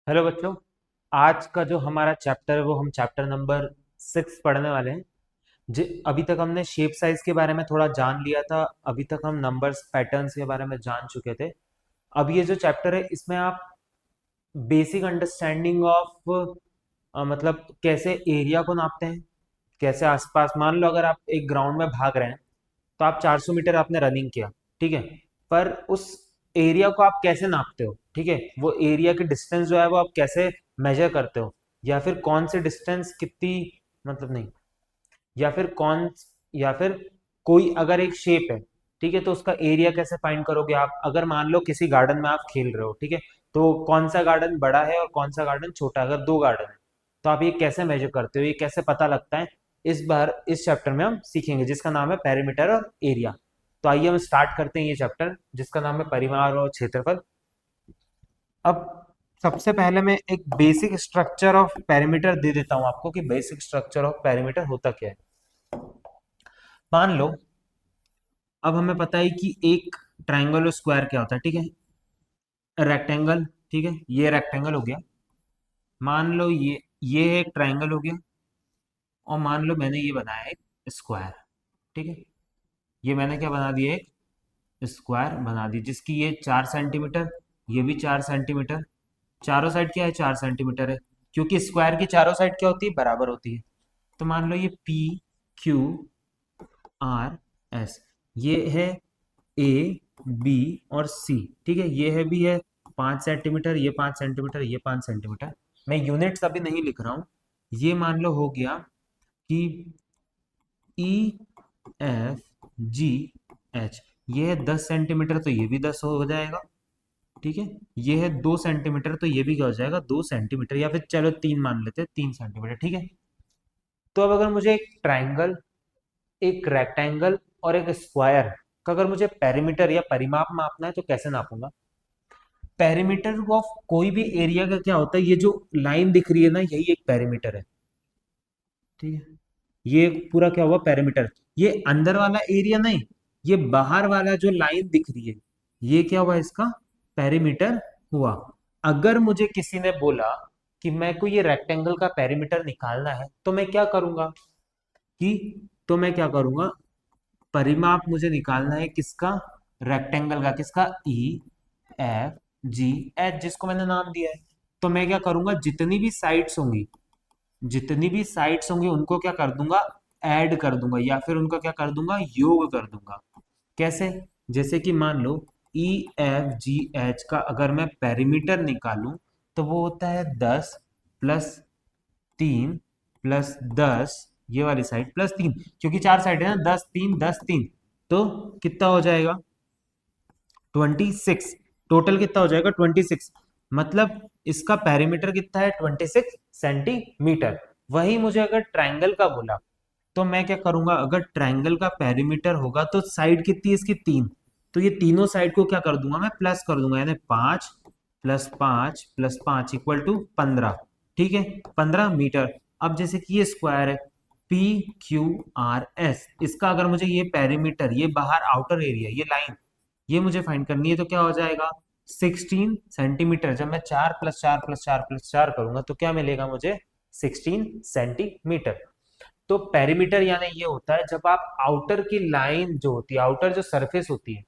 Hello बच्चों। आज का जो हमारा चैप्टर है वो हम चैप्टर नंबर 6 पढ़ने वाले हैं। अभी तक हमने शेप साइज के बारे में थोड़ा जान लिया था। अभी तक हम नंबर्स पैटर्न्स के बारे में जान चुके थे। अब ये जो चैप्टर है इसमें आप बेसिक अंडरस्टैंडिंग ऑफ मतलब कैसे एरिया को नापते हैं, कैसे आसपास मान लो अगर आप एक ग्राउंड में भाग रहे हैं तो आप 400 मीटर आपने रनिंग किया, ठीक है। पर उस एरिया को आप कैसे नापते हो, ठीक है, वो एरिया की डिस्टेंस जो है वो आप कैसे मेजर करते हो, या फिर कौन से डिस्टेंस कितनी, मतलब नहीं, या फिर कौन, या फिर कोई अगर एक शेप है, ठीक है, तो उसका एरिया कैसे फाइंड करोगे आप। अगर मान लो किसी गार्डन में आप खेल रहे हो, ठीक है, तो कौन सा गार्डन बड़ा है और कौन सा गार्डन छोटा है, अगर दो गार्डन है तो आप ये कैसे मेजर करते हो, ये कैसे पता लगता है। इस बार इस चैप्टर में हम सीखेंगे जिसका नाम है पेरीमीटर और एरिया। तो आइए हम स्टार्ट करते हैं ये चैप्टर जिसका नाम है परिमाण और क्षेत्रफल। अब सबसे पहले मैं एक बेसिक स्ट्रक्चर ऑफ पेरीमीटर दे देता हूं आपको कि बेसिक स्ट्रक्चर ऑफ पेरीमीटर होता क्या है। मान लो अब हमें पता है कि एक ट्राइंगल और स्क्वायर क्या होता है, ठीक है, रेक्टेंगल, ठीक है, ये रेक्टेंगल हो गया। मान लो ये एक ट्राइंगल हो गया, और मान लो मैंने ये बनाया एक स्क्वायर, ठीक है। ये मैंने क्या बना दिया, एक स्क्वायर बना दी जिसकी ये 4 सेंटीमीटर, ये भी 4 सेंटीमीटर, चारों साइड क्या है, 4 सेंटीमीटर है, क्योंकि स्क्वायर की चारों साइड क्या होती है, बराबर होती है। तो मान लो ये पी क्यू आर एस, ये है ए बी और सी, ठीक है, ये है भी है 5 सेंटीमीटर, ये 5 सेंटीमीटर, ये 5 सेंटीमीटर। मैं यूनिट्स अभी नहीं लिख रहा हूं। ये मान लो हो गया कि ई एफ जी एच, ये है 10 सेंटीमीटर तो ये भी 10 हो जाएगा, ठीक है। ये है 2 सेंटीमीटर तो ये भी क्या हो जाएगा, 2 सेंटीमीटर, या फिर चलो 3 मान लेते हैं, 3 सेंटीमीटर, ठीक है। तो अब अगर मुझे एक ट्राइंगल, एक रेक्टेंगल और एक स्क्वायर का अगर मुझे पेरीमीटर या परिमाप मापना है तो कैसे नापूंगा। पेरीमीटर ऑफ कोई भी एरिया का क्या होता है, ये जो लाइन दिख रही है ना यही एक पेरीमीटर है, ठीक है। ये पूरा क्या हुआ, पेरीमीटर। ये अंदर वाला एरिया नहीं, ये बाहर वाला जो लाइन दिख रही है ये क्या हुआ, इसका पेरीमीटर हुआ। अगर मुझे किसी ने बोला कि मैं को ये रेक्टेंगल का पेरीमीटर निकालना है तो मैं क्या करूंगा कि, तो मैं क्या करूंगा, परिमाप मुझे निकालना है किसका, रेक्टेंगल का, किसका, ई एफ जी एच, जिसको मैंने नाम दिया है। तो मैं क्या करूंगा, जितनी भी साइड्स होंगी उनको क्या कर दूंगा, ऐड कर दूंगा, या फिर उनका क्या कर दूंगा, योग कर दूंगा। कैसे, जैसे कि मान लो ई एफ जी एच का अगर मैं पेरीमीटर निकालूं तो वो होता है 10 + 3 + 10, ये वाली साइड +3, क्योंकि चार साइड है ना, 10 3 10 3, तो कितना हो जाएगा, 26। टोटल कितना हो जाएगा, 26। मतलब इसका पेरीमीटर कितना है, 26 सेंटीमीटर। वही मुझे अगर ट्राइंगल का बोला तो मैं क्या करूंगा, अगर ट्राइंगल का पेरीमीटर होगा तो साइड कितनी है इसकी, 3। तो ये तीनों साइड को क्या कर दूंगा, मैं प्लस कर दूंगा, यानी 5 + 5 + 5 = 15, ठीक है, 15 मीटर। अब जैसे कि ये स्क्वायर है, पी क्यू आर एस, इसका अगर मुझे ये पेरीमीटर, ये बाहर आउटर एरिया, ये लाइन, ये मुझे फाइंड करनी है तो क्या हो जाएगा, 16 सेंटीमीटर। जब मैं 4 + 4 + 4 + 4 करूंगा तो क्या मिलेगा मुझे, 16 सेंटीमीटर। तो पेरीमीटर यानी ये होता है जब आप आउटर की लाइन जो होती है, आउटर जो सरफेस होती है,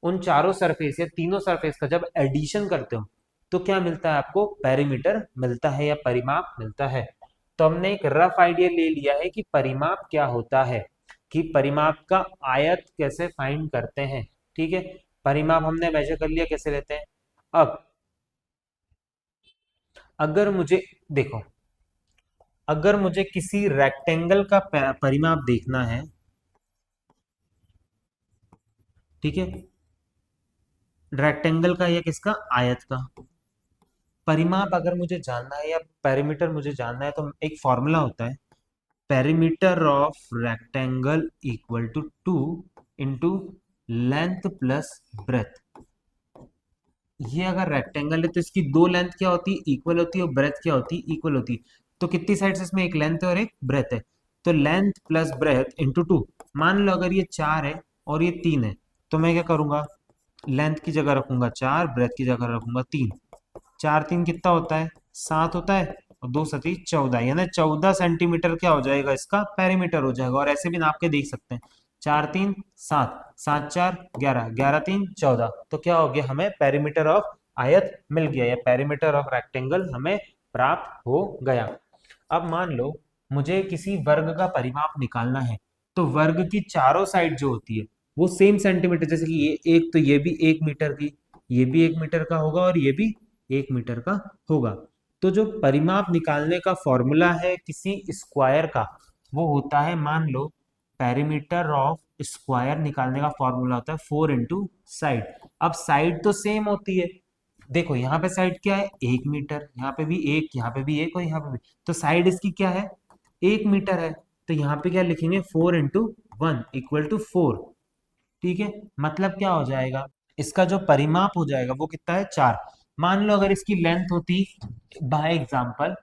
उन चारों सरफेस या तीनों सरफेस का जब एडिशन करते हो तो क्या मिलता है आपको, पेरीमीटर मिलता है या परिमाप मिलता है। तो हमने एक रफ आइडिया ले लिया है कि परिमाप क्या होता है, कि परिमाप का आयत कैसे फाइंड करते हैं, ठीक है। परिमाप हमने मेजर कर लिया कैसे लेते हैं। अब अगर मुझे, देखो, अगर मुझे किसी रेक्टेंगल का परिमाप देखना है, ठीक है, रेक्टेंगल का या किसका, आयत का परिमाप अगर मुझे जानना है या पेरीमीटर मुझे जानना है तो एक फॉर्मूला होता है, perimeter of rectangle equal to 2 length plus breadth. ये अगर रेक्टेंगल है तो इसकी दो लेंथ क्या होती है, इक्वल होती है, और ब्रेथ क्या होती है, इक्वल होती है। तो कितनी साइड्स इसमें, एक लेंथ है और एक ब्रेथ है, तो लेंथ प्लस ब्रेथ इंटू 2। मान लो अगर ये 4 है और ये 3 है तो मैं क्या करूंगा, लेंथ की जगह रखूंगा 4, ब्रेथ की जगह रखूंगा 3, चार तीन कितना होता है, 7 होता है, और दो सती 14, यानी 14 सेंटीमीटर क्या हो जाएगा, इसका पेरीमीटर हो जाएगा। और ऐसे भी नाप के देख सकते हैं, 4 3 7, 7 4 11, 11 3 14, तो क्या हो गया, हमें पेरीमीटर ऑफ आयत मिल गया, या पेरीमीटर ऑफ रेक्टेंगल हमें प्राप्त हो गया। अब मान लो मुझे किसी वर्ग का परिमाप निकालना है, तो वर्ग की चारों साइड जो होती है वो सेम सेंटीमीटर, जैसे कि ये एक, तो ये भी 1 मीटर की, ये भी 1 मीटर का होगा, और ये भी 1 मीटर का होगा। तो जो परिमाप निकालने का फॉर्मूला है किसी स्क्वायर का, वो होता है, मान लो पेरीमीटर ऑफ स्क्वायर निकालने का फॉर्मूला होता है 4 इंटू साइड। अब साइड तो सेम होती है, देखो यहाँ पे साइड क्या है, 1 मीटर, यहाँ पे भी एक, यहाँ पे भी एक, और यहाँ पे भी, तो साइड इसकी क्या है, 1 मीटर है। तो यहाँ पे क्या लिखेंगे, 4 इंटू 1 इक्वल टू 4। ठीक है, मतलब क्या हो जाएगा, इसका जो परिमाप हो जाएगा वो कितना है, 4। मान लो अगर इसकी लेंथ होती, बाय एग्जाम्पल,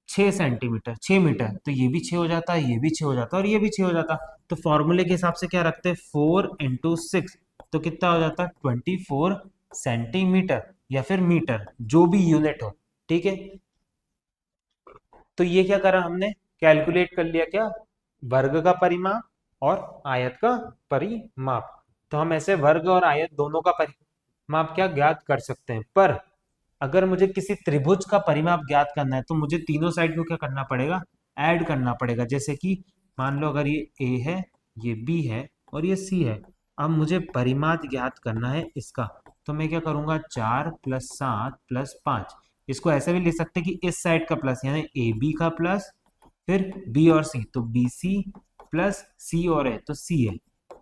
6 सेंटीमीटर, 6 मीटर, तो ये भी 6 हो जाता, ये भी 6 हो जाता, और ये भी 6 हो जाता। तो फॉर्मूले के हिसाब से क्या रखते हैं, 4 इंटू 6, तो कितना हो जाता, 24 सेंटीमीटर, या फिर मीटर, जो भी यूनिट हो। ठीक है, तो ये क्या करा हमने, कैलकुलेट कर लिया क्या, वर्ग का परिमाप और आयत का परिमाप। तो हम ऐसे वर्ग और आयत दोनों का परिमाप क्या ज्ञात कर सकते हैं। पर अगर मुझे किसी त्रिभुज का परिमाप ज्ञात करना है, तो मुझे तीनों साइड को क्या करना पड़ेगा, ऐड करना पड़ेगा। जैसे कि मान लो अगर ये ए है, ये बी है, और ये सी है, अब मुझे परिमाप ज्ञात करना है इसका, तो मैं क्या करूंगा, 4 + 7 + 5। इसको ऐसे भी लिख सकते हैं कि इस साइड का प्लस, यानी ए बी का प्लस, फिर बी और सी, तो बी सी प्लस सी और ए, तो सी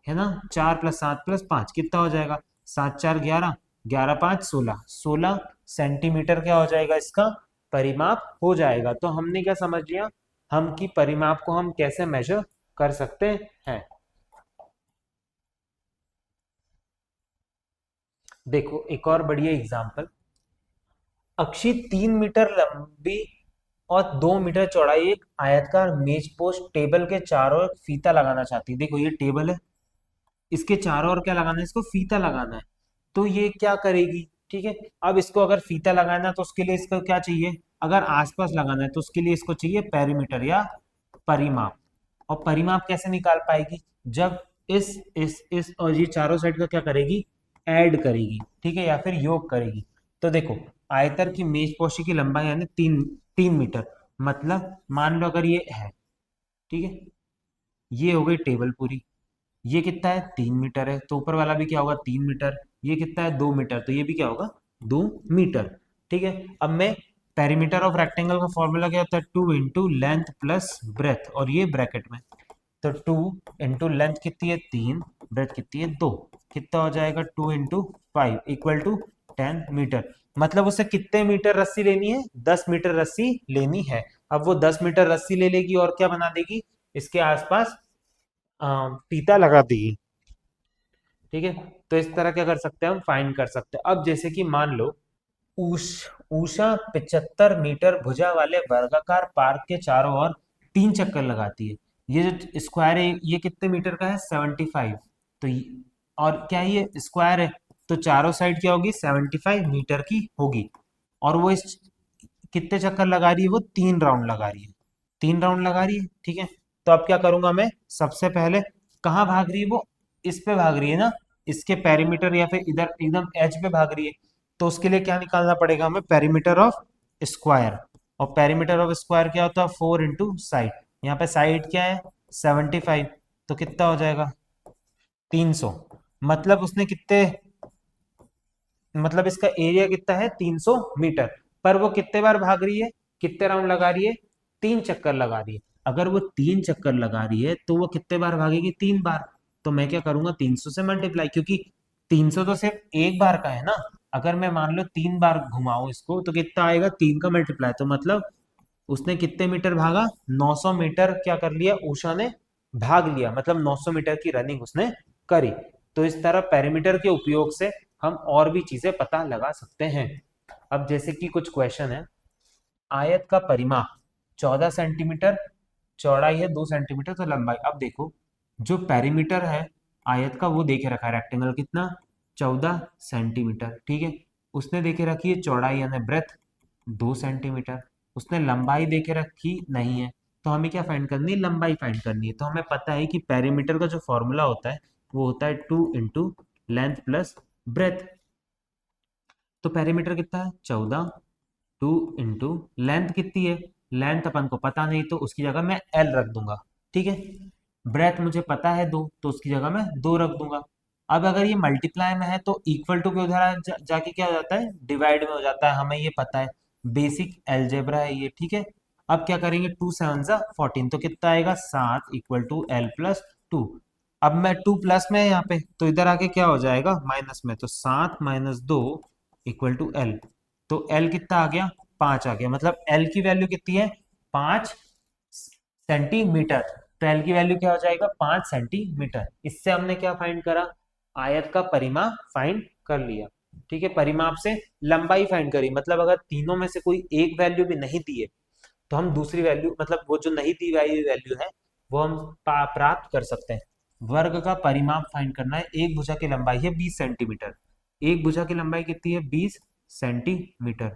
है ना। 4 + 7 + 5 कितना हो जाएगा, 7 4 11, 11 5 16, 16 सेंटीमीटर क्या हो जाएगा, इसका परिमाप हो जाएगा। तो हमने क्या समझ लिया, हम की परिमाप को हम कैसे मेजर कर सकते हैं। देखो एक और बढ़िया एग्जांपल, अक्षी 3 मीटर लंबी और 2 मीटर चौड़ाई एक आयतकार मेज पोस्ट टेबल के चारों ओर फीता लगाना चाहती है। देखो ये टेबल है, इसके चारों ओर क्या लगाना है, इसको फीता लगाना है। तो ये क्या करेगी, ठीक है। अब इसको अगर फीता लगाना है तो उसके लिए इसको क्या चाहिए, अगर आसपास लगाना है तो उसके लिए इसको चाहिए पेरीमीटर या परिमाप। और परिमाप कैसे निकाल पाएगी, जब इस और ये चारों साइड का क्या करेगी, ऐड करेगी, ठीक है, या फिर योग करेगी। तो देखो आयतर की मेज पोशी की लंबाई यानी 3 3 मीटर, मतलब मान लो अगर ये है, ठीक है, ये हो गई टेबल पूरी, ये कितना है, 3 मीटर है, तो ऊपर वाला भी क्या होगा, 3 मीटर, ये कितना है, 2 मीटर, तो ये भी क्या होगा, 2 मीटर। ठीक है, अब मैं पेरीमीटर ऑफ रेक्टेंगल का फॉर्मूला क्या होता है, 2 इंटू लेंथ प्लस ब्रेथ, और ये ब्रैकेट में, तो 2 इंटू लेंथ कितनी है, 3, ब्रेथ कितनी है, 2, कितना हो जाएगा, 2 इंटू 5 इक्वल टू 10 मीटर। मतलब उसे कितने मीटर रस्सी लेनी है, 10 मीटर रस्सी लेनी है। अब वो 10 मीटर रस्सी ले लेगी और क्या बना देगी, इसके आसपास फीता लगा देगी। ठीक है, तो इस तरह क्या कर सकते हैं, हम फाइंड कर सकते हैं। अब जैसे कि मान लो उष उषा 75 मीटर भुजा वाले वर्गाकार पार्क के चारों ओर 3 चक्कर लगाती है। ये जो स्क्वायर है ये कितने मीटर का है, 75। तो और क्या ये स्क्वायर है, तो चारों साइड क्या होगी, 75 मीटर की होगी। और वो इस कितने चक्कर लगा रही है, वो 3 राउंड लगा रही है, 3 राउंड लगा रही है। ठीक है, तो अब क्या करूंगा मैं, सबसे पहले कहाँ भाग रही है वो, इस पे भाग रही है ना, इसके पेरीमीटर या फिर इधर एकदम एज पे भाग रही है। तो उसके लिए क्या निकालना पड़ेगा हमें, पेरीमीटर ऑफ स्क्वायर। और पेरीमीटर ऑफ स्क्वायर क्या होता है, 4 इंटू साइड, यहाँ पे साइड क्या है, 75, तो कितना हो जाएगा, 300। मतलब उसने कितने, मतलब इसका एरिया कितना है, 300 मीटर। पर वो कितने बार भाग रही है, कितने राउंड लगा रही है, 3 चक्कर लगा रही है। अगर वो 3 चक्कर लगा रही है तो वो कितने बार भागेगी, 3 बार। तो मैं क्या करूंगा, 300 से मल्टीप्लाई, क्योंकि 300 तो सिर्फ एक बार का है ना। अगर मैं मान लो 3 बार घुमाऊं इसको, तो कितना आएगा, 3 का मल्टीप्लाई, तो मतलब उसने कितने मीटर भागा, 900 मीटर क्या कर लिया, उषा ने भाग लिया, मतलब 900 मीटर की रनिंग उसने करी। तो इस तरह पेरीमीटर के उपयोग से हम और भी चीजें पता लगा सकते हैं। अब जैसे कि कुछ क्वेश्चन है, आयत का परिमाप 14 सेंटीमीटर, चौड़ाई है 2 सेंटीमीटर, तो लंबाई। अब देखो जो पेरीमीटर है आयत का वो देखे रखा है, रेक्टेंगल कितना, 14 सेंटीमीटर, ठीक है। उसने देखे रखी है चौड़ाई यानी ब्रेथ 2 सेंटीमीटर, उसने लंबाई देके रखी नहीं है, तो हमें क्या फाइंड करनी है, लंबाई फाइंड करनी है। तो हमें पता है कि पेरीमीटर का जो फॉर्मूला होता है वो होता है 2 इंटू लेंथ प्लस ब्रेथ। तो पेरीमीटर कितना है 14, 2 इंटू लेंथ कितनी है, लेंथ अपन को पता नहीं तो उसकी जगह मैं एल रख दूंगा, ठीक है। ब्रेथ मुझे पता है 2, तो उसकी जगह मैं 2 रख दूंगा। अब अगर ये मल्टीप्लाई में है तो इक्वल टू के उधर जाके क्या हो जाता है, डिवाइड में हो जाता है, हमें ये पता है, बेसिक एलजेब्रा है ये, ठीक है। अब क्या करेंगे, 2 7 जा 14, तो कितना आएगा 7 इक्वल टू L+2। अब मैं 2 प्लस में है यहाँ पे, तो इधर आके क्या हो जाएगा माइनस में, तो 7 - 2 = L। तो L कितना आ गया, 5 आ गया, मतलब L की वैल्यू कितनी है, 5 सेंटीमीटर। तो L की वैल्यू क्या हो जाएगा, 5 सेंटीमीटर। इससे हमने क्या फाइंड करा, आयत का परिमाप फाइंड कर लिया, ठीक है। परिमाप से लंबाई फाइंड करी, मतलब अगर तीनों में से कोई एक वैल्यू भी नहीं दी है तो हम दूसरी वैल्यू, मतलब वो जो नहीं दी गई वैल्यू है वो हम प्राप्त कर सकते हैं। वर्ग का परिमाप फाइंड करना है, एक भुजा की लंबाई है 20 सेंटीमीटर, एक भुजा की लंबाई कितनी है 20 सेंटीमीटर,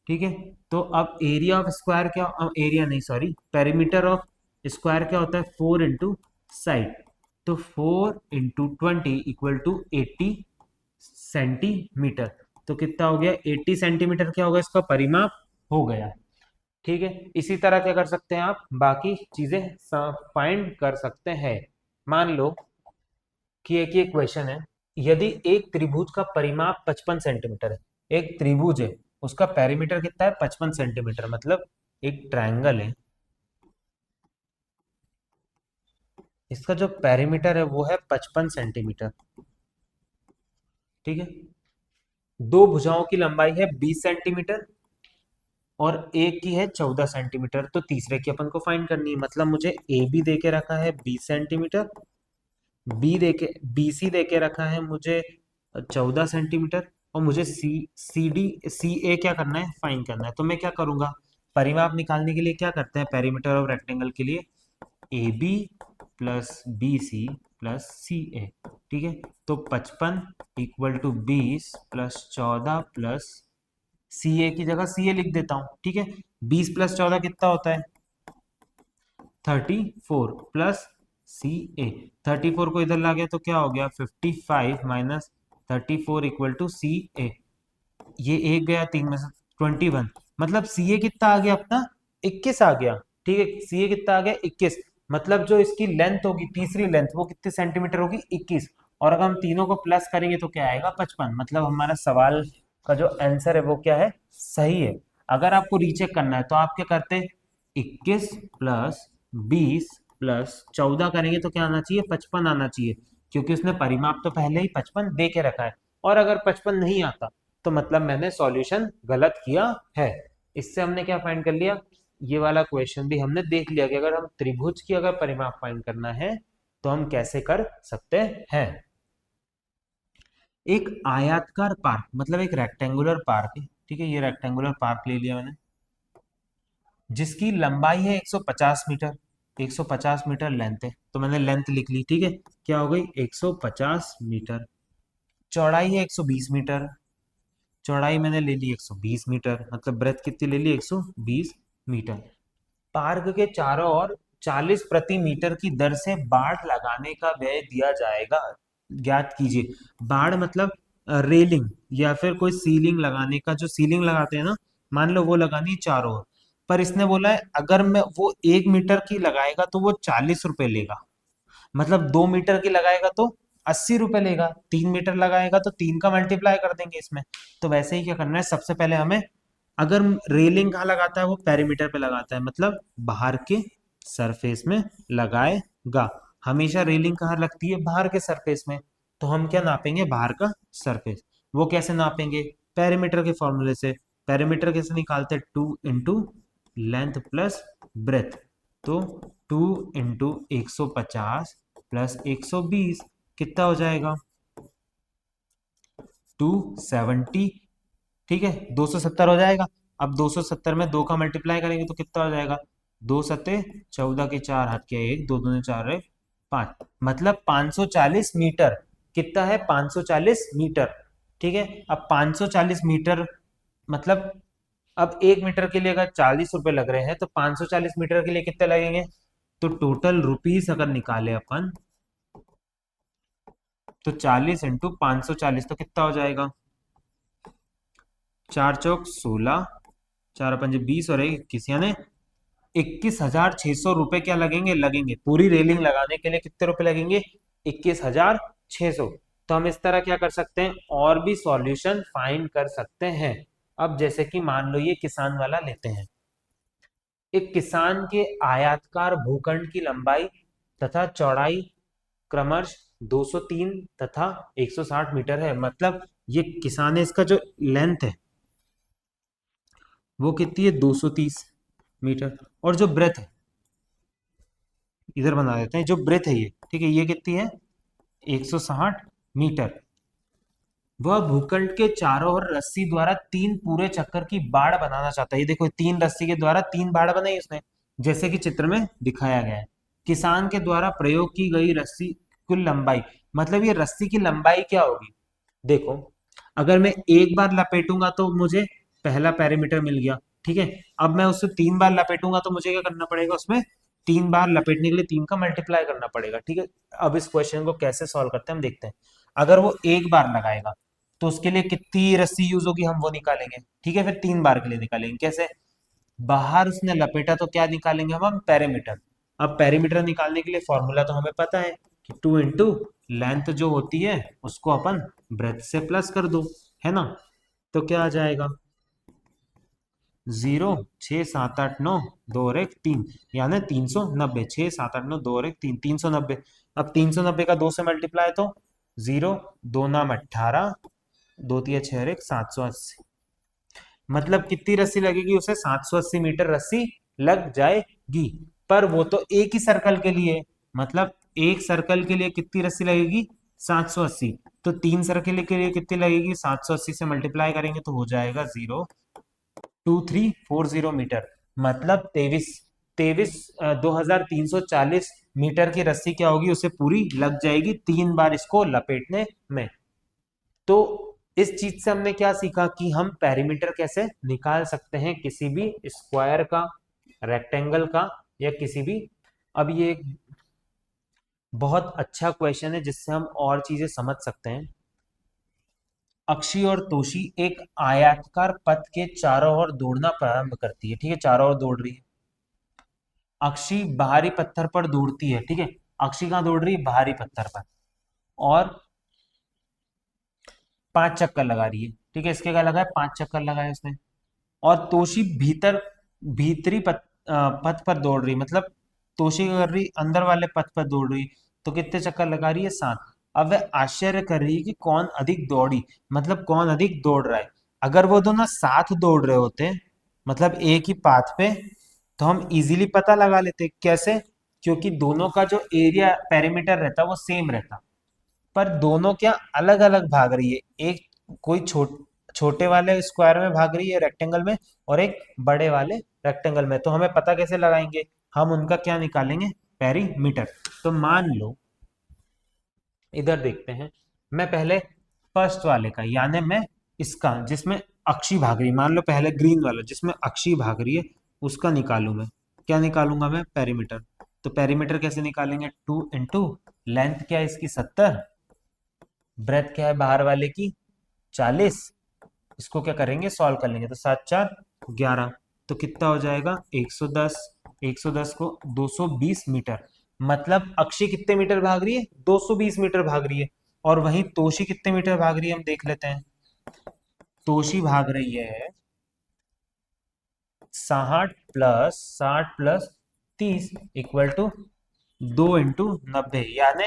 ठीक है। तो अब एरिया ऑफ स्क्वायर क्या, एरिया नहीं सॉरी, पेरीमीटर ऑफ स्क्वायर क्या होता है, 4 इंटू साइड। तो 4 इंटू 20 = 80 सेंटीमीटर। तो कितना हो गया, 80 सेंटीमीटर क्या होगा, इसका परिमाप हो गया, ठीक है। इसी तरह क्या कर सकते हैं आप, बाकी चीजें फाइंड कर सकते हैं। मान लो कि एक ये क्वेश्चन है, यदि एक त्रिभुज का परिमाप 55 सेंटीमीटर है, एक त्रिभुज है उसका पेरीमीटर कितना है 55 सेंटीमीटर, मतलब एक ट्रायंगल है, इसका जो पेरीमीटर है वो है 55 सेंटीमीटर, ठीक है। दो भुजाओं की लंबाई है 20 सेंटीमीटर और एक की है 14 सेंटीमीटर, तो तीसरे की अपन को फाइंड करनी है। मतलब मुझे ए बी दे के रखा है 20 सेंटीमीटर, बी सी दे के रखा है मुझे 14 सेंटीमीटर, और मुझे सी ए क्या करना है, फाइंड करना है। तो मैं क्या करूंगा, परिमाप निकालने के लिए क्या करते हैं, पेरीमीटर ऑफ रेक्टेंगल के लिए A B plus B C plus C A, ठीक है। तो 55 = 20 + 14 प्लस सी ए की जगह सी ए लिख देता हूँ, ठीक है। 20 + 14 कितना होता है, 34 प्लस सी ए, 34 को इधर ला गया तो क्या हो गया, 55 - 34 = सी ए। ये एक गया 3 में से, 21, मतलब सी ए कितना आ गया अपना, 21 आ गया, ठीक है। सी ए कितना आ गया 21, मतलब जो इसकी लेंथ होगी, तीसरी लेंथ, वो कितने सेंटीमीटर होगी 21, और अगर हम तीनों को प्लस करेंगे तो क्या आएगा 55। मतलब हमारा सवाल का जो आंसर है वो क्या है, सही है। अगर आपको रीचेक करना है तो आप क्या करते, 21 + 20 + 14 करेंगे तो क्या आना चाहिए, 55 आना चाहिए, क्योंकि उसने परिमाप तो पहले ही 55 दे के रखा है। और अगर 55 नहीं आता तो मतलब मैंने सॉल्यूशन गलत किया है। इससे हमने क्या फाइंड कर लिया, ये वाला क्वेश्चन भी हमने देख लिया कि अगर हम त्रिभुज की अगर परिमाप फाइंड करना है तो हम कैसे कर सकते हैं। एक आयताकार पार्क, मतलब एक रेक्टेंगुलर पार्क है, ठीक है। ये रेक्टेंगुलर पार्क ले लिया मैंने, जिसकी लंबाई है 150 मीटर, 150 मीटर लेंथ है, तो मैंने लेंथ लिख ली, ठीक है। क्या हो गई 150 मीटर। चौड़ाई है 120 मीटर, चौड़ाई मैंने ले ली 120 मीटर, मतलब ब्रेथ कितनी ले ली 120 मीटर। पार्क के चारों ओर 40 प्रति मीटर की दर से बाड़ लगाने का व्यय दिया जाएगा, ज्ञात कीजिए। बाड़ मतलब रेलिंग या फिर कोई सीलिंग लगाने का, जो सीलिंग लगाते हैं ना, मान लो वो लगानी है चारों ओर। पर इसने बोला है अगर मैं वो 1 मीटर की लगाएगा तो वो 40 रुपए लेगा, मतलब 2 मीटर की लगाएगा तो 80 रुपए लेगा, 3 मीटर लगाएगा तो 3 का मल्टीप्लाई कर देंगे इसमें। तो वैसे ही क्या करना है, सबसे पहले हमें, अगर रेलिंग कहाँ लगाता है, वो पेरीमीटर पे लगाता है, मतलब बाहर के सरफेस में लगाएगा। हमेशा रेलिंग कहाँ लगती है, बाहर के सरफेस में। तो हम क्या नापेंगे, बाहर का सरफेस। वो कैसे नापेंगे, पेरीमीटर के फॉर्मूले से। पेरीमीटर कैसे निकालते हैं, 2 इंटू लेंथ प्लस ब्रेथ। तो 2 इंटू 150 + 120 कितना हो जाएगा, 270, ठीक है। 270 हो जाएगा। अब 270 में 2 का मल्टीप्लाई करेंगे तो कितना हो जाएगा, 2 सत्ते 14 के 4 हाथ के 1, 2 दूने 4 रहे 5, मतलब 540 मीटर। कितना है 540 मीटर। ठीक है, अब 540 मीटर मतलब अब 1 मीटर के लिए अगर 40 रुपए लग रहे हैं तो 540 मीटर के लिए कितने लगेंगे। तो टोटल रुपीस अगर निकाले अपन तो 40 × 540 तो कितना हो जाएगा। 4 चौक 16, 4 पंजे 20 और 1 21, यानी 21,600 रुपए क्या लगेंगे, लगेंगे पूरी रेलिंग लगाने के लिए कितने रुपए लगेंगे, 21,600। तो हम इस तरह क्या कर सकते हैं, और भी सॉल्यूशन फाइंड कर सकते हैं। अब जैसे कि मान लो ये किसान वाला लेते हैं। एक किसान के आयताकार भूखंड की लंबाई तथा चौड़ाई क्रमश 203 तथा 160 मीटर है। मतलब ये किसान है, इसका जो लेंथ है वो कितनी है, 230 मीटर। और जो ब्रेथ है, इधर बना देते हैं, जो ब्रेथ है ये, ठीक है, ये कितनी है, 160 मीटर। वह भूखंड के चारों ओर रस्सी द्वारा 3 पूरे चक्कर की बाड़ बनाना चाहता है। ये देखो 3 रस्सी के द्वारा 3 बाड़ बनाई उसने, जैसे कि चित्र में दिखाया गया है। किसान के द्वारा प्रयोग की गई रस्सी कुल लंबाई, मतलब ये रस्सी की लंबाई क्या होगी। देखो, अगर मैं एक बार लपेटूंगा तो मुझे पहला पैरामीटर मिल गया। ठीक है, अब मैं उससे 3 बार लपेटूंगा तो मुझे क्या करना पड़ेगा, उसमें 3 बार लपेटने के लिए 3 का मल्टीप्लाई करना पड़ेगा। ठीक है, अब इस क्वेश्चन को कैसे सॉल्व करते हैं हम देखते हैं। अगर वो एक बार लगाएगा तो उसके लिए कितनी रस्सी यूज होगी, हम वो निकालेंगे। ठीक है, फिर 3 बार के लिए निकालेंगे। कैसे, बाहर उसने लपेटा तो क्या निकालेंगे हम पेरीमीटर। अब पेरीमीटर निकालने के लिए फॉर्मूला तो हमें पता है कि 2 × लेंथ जो होती है उसको अपन ब्रेथ से प्लस कर दो, है ना। तो क्या आ जाएगा, 0 6 7 8 9 2 और 1 3, यानी 390। 6 7 8 9 2 और 1 3, 390। अब 390 का 2 से मल्टीप्लाई तो 0 2 9 18, 2 3 6 और 1 780। मतलब कितनी रस्सी लगेगी उसे, 780 मीटर रस्सी लग जाएगी। पर वो तो एक ही सर्कल के लिए, मतलब एक सर्कल के लिए कितनी रस्सी लगेगी, 780। तो 3 सर्कल के लिए कितनी लगेगी, 780 से मल्टीप्लाई करेंगे तो हो जाएगा 02340 मीटर। मतलब 2340 मीटर की रस्सी क्या होगी, उसे पूरी लग जाएगी 3 बार इसको लपेटने में। तो इस चीज से हमने क्या सीखा कि हम पेरीमीटर कैसे निकाल सकते हैं किसी भी स्क्वायर का, रेक्टेंगल का, या किसी भी। अब ये एक बहुत अच्छा क्वेश्चन है जिससे हम और चीजें समझ सकते हैं। अक्षी और तोशी एक आयताकार पथ के चारों ओर दौड़ना प्रारंभ करती है। ठीक है, चारों ओर दौड़ रही है। अक्षी बाहरी पत्थर पर दौड़ती है। ठीक है, अक्षी कहाँ दौड़ रही है, बाहरी पत्थर पर, और 5 चक्कर लगा रही है। ठीक है, इसके क्या लगा है, 5 चक्कर लगाए उसने। और तोशी भीतरी पथ पर दौड़ रही, मतलब तोशी क्या कर रही, अंदर वाले पथ पर दौड़ रही। तो कितने चक्कर लगा रही है, 7। अब वह आश्चर्य कर रही है कि कौन अधिक दौड़ी, मतलब कौन अधिक दौड़ रहा है। अगर वो दोनों साथ दौड़ रहे होते, मतलब एक ही पाथ पे, तो हम इजीली पता लगा लेते। कैसे, क्योंकि दोनों का जो एरिया पेरीमीटर रहता वो सेम रहता। पर दोनों क्या अलग अलग भाग रही है, एक कोई छोटे वाले स्क्वायर में भाग रही है, रेक्टेंगल में, और एक बड़े वाले रेक्टेंगल में। तो हमें पता कैसे लगाएंगे, हम उनका क्या निकालेंगे, पेरीमीटर। तो मान लो इधर देखते हैं, मैं पहले फर्स्ट वाले का, यानी मैं इसका जिसमें अक्षी भाग रही, मान लो पहले ग्रीन वाला जिसमें अक्षी भाग रही है, उसका निकालू मैं। क्या निकालूंगा मैं, पेरीमीटर। तो पेरीमीटर कैसे निकालेंगे, 2 × लेंथ क्या है इसकी 70, ब्रेथ क्या है बाहर वाले की 40। इसको क्या करेंगे, सॉल्व कर लेंगे तो 7 4 11। तो कितना हो जाएगा, 110। 110 को 220 मीटर। मतलब अक्षय कितने मीटर भाग रही है, 220 मीटर भाग रही है। और वहीं तोशी कितने मीटर भाग रही है, हम देख लेते हैं। तोशी भाग रही है 60 + 30 इक्वल टू 2 × 90, यानी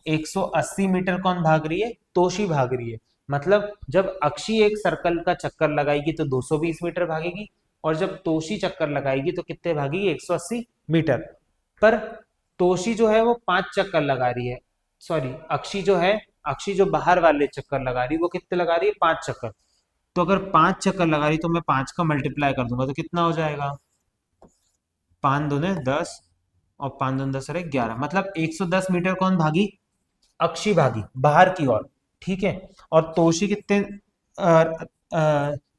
180 मीटर कौन भाग रही है, तोशी भाग रही है। मतलब जब अक्षी एक सर्कल का चक्कर लगाएगी तो 220 मीटर भागेगी, और जब तोशी चक्कर लगाएगी तो कितने भागेगी, 180 मीटर। पर तोशी जो है वो 5 चक्कर लगा रही है, सॉरी अक्षी जो है, अक्षी जो बाहर वाले चक्कर लगा रही है वो कितने लगा रही है, 5 चक्कर। तो अगर 5 चक्कर लगा रही तो मैं 5 का मल्टीप्लाई कर दूंगा तो कितना हो जाएगा, 5 दूने 10, और 5 दूने 10 और 1 11। मतलब 110 मीटर कौन भागी, अक्षी भागी बाहर की ओर, ठीक है। और तोशी कितने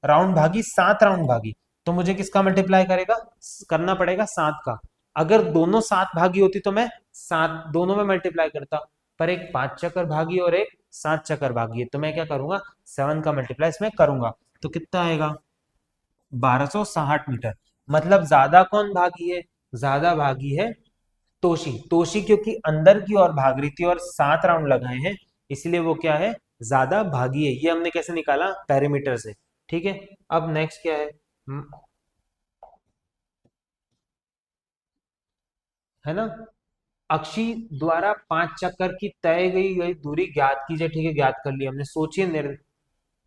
राउंड भागी, 7 राउंड भागी। तो मुझे किसका मल्टीप्लाई करेगा, करना पड़ेगा 7 का। अगर दोनों 7 भागी होती तो मैं 7 दोनों में मल्टीप्लाई करता, पर एक 5 चक्कर भागी और एक 7 चक्कर भागी है, तो मैं क्या करूंगा, 7 का मल्टीप्लाई इसमें करूंगा। तो कितना आएगा, 1260 मीटर। मतलब ज्यादा कौन भागी है, ज्यादा भागी है तोशी। तोशी क्योंकि अंदर की ओर भाग रही थी और 7 राउंड लगाए हैं, इसलिए वो क्या है, ज्यादा भागी है। ये हमने कैसे निकाला, पैरामीटर से, ठीक है। अब नेक्स्ट क्या है, है ना, अक्षी द्वारा 5 चक्कर की तय गई गई दूरी ज्ञात कीजिए, ठीक है, ज्ञात कर लिया हमने।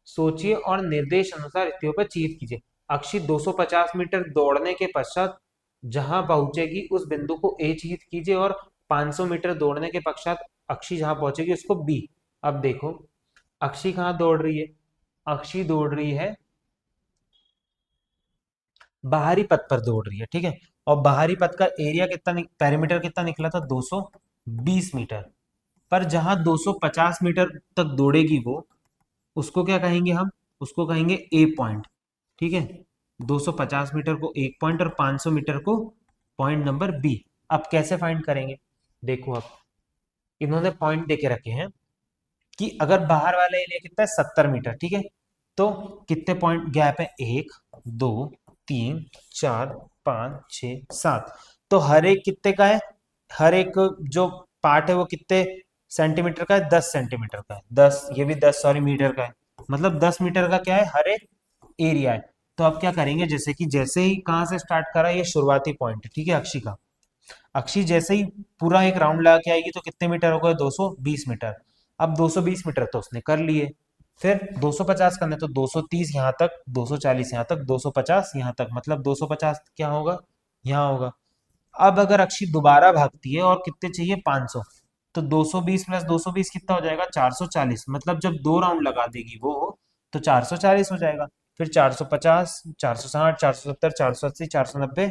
सोचिए और निर्देश अनुसार स्थितियों पर चिह्नित कीजिए। अक्षी 250 मीटर दौड़ने के पश्चात जहां पहुंचेगी उस बिंदु को ए चिह्नित कीजिए, और 500 मीटर दौड़ने के पश्चात अक्षी जहां पहुंचेगी उसको बी। अब देखो, अक्षी कहाँ दौड़ रही है, अक्षी दौड़ रही है बाहरी पथ पर दौड़ रही है, ठीक है। और बाहरी पथ का एरिया कितना, पेरीमीटर कितना निकला था, 220 मीटर। पर जहां 250 मीटर तक दौड़ेगी वो, उसको क्या कहेंगे हम, उसको कहेंगे ए पॉइंट, ठीक है। 250 मीटर को एक पॉइंट और 500 मीटर को पॉइंट नंबर बी। अब कैसे फाइंड करेंगे, देखो अब इन्होंने पॉइंट देके रखे हैं कि अगर बाहर वाला एरिया कितना है, 70 मीटर, ठीक है। तो कितने पॉइंट गैप है, 1 2 3 4 5 6 7। तो हर एक कितने का है, हर एक जो पार्ट है वो कितने सेंटीमीटर का है, 10 सेंटीमीटर का है, 10, ये भी 10 सॉरी मीटर का है। मतलब 10 मीटर का क्या है हर एक एरिया है। तो अब क्या करेंगे, जैसे कि जैसे ही कहाँ से स्टार्ट करा, ये शुरुआती पॉइंट है, ठीक है, अक्षी का। अक्षी जैसे ही पूरा एक राउंड लगा के आएगी तो कितने मीटर हो गए, 220 मीटर। अब 220 मीटर तो उसने कर लिए, फिर 250 करने, तो 230 यहाँ तक, 240 यहाँ तक, 250 यहाँ तक, मतलब 250 क्या होगा, यहाँ होगा। अब अगर अक्षी दोबारा भागती है और कितने चाहिए, 500, तो 220 प्लस 220 कितना हो जाएगा, 440। मतलब जब 2 राउंड लगा देगी वो, तो 440 हो जाएगा। फिर 450, 460, 470, 480, 490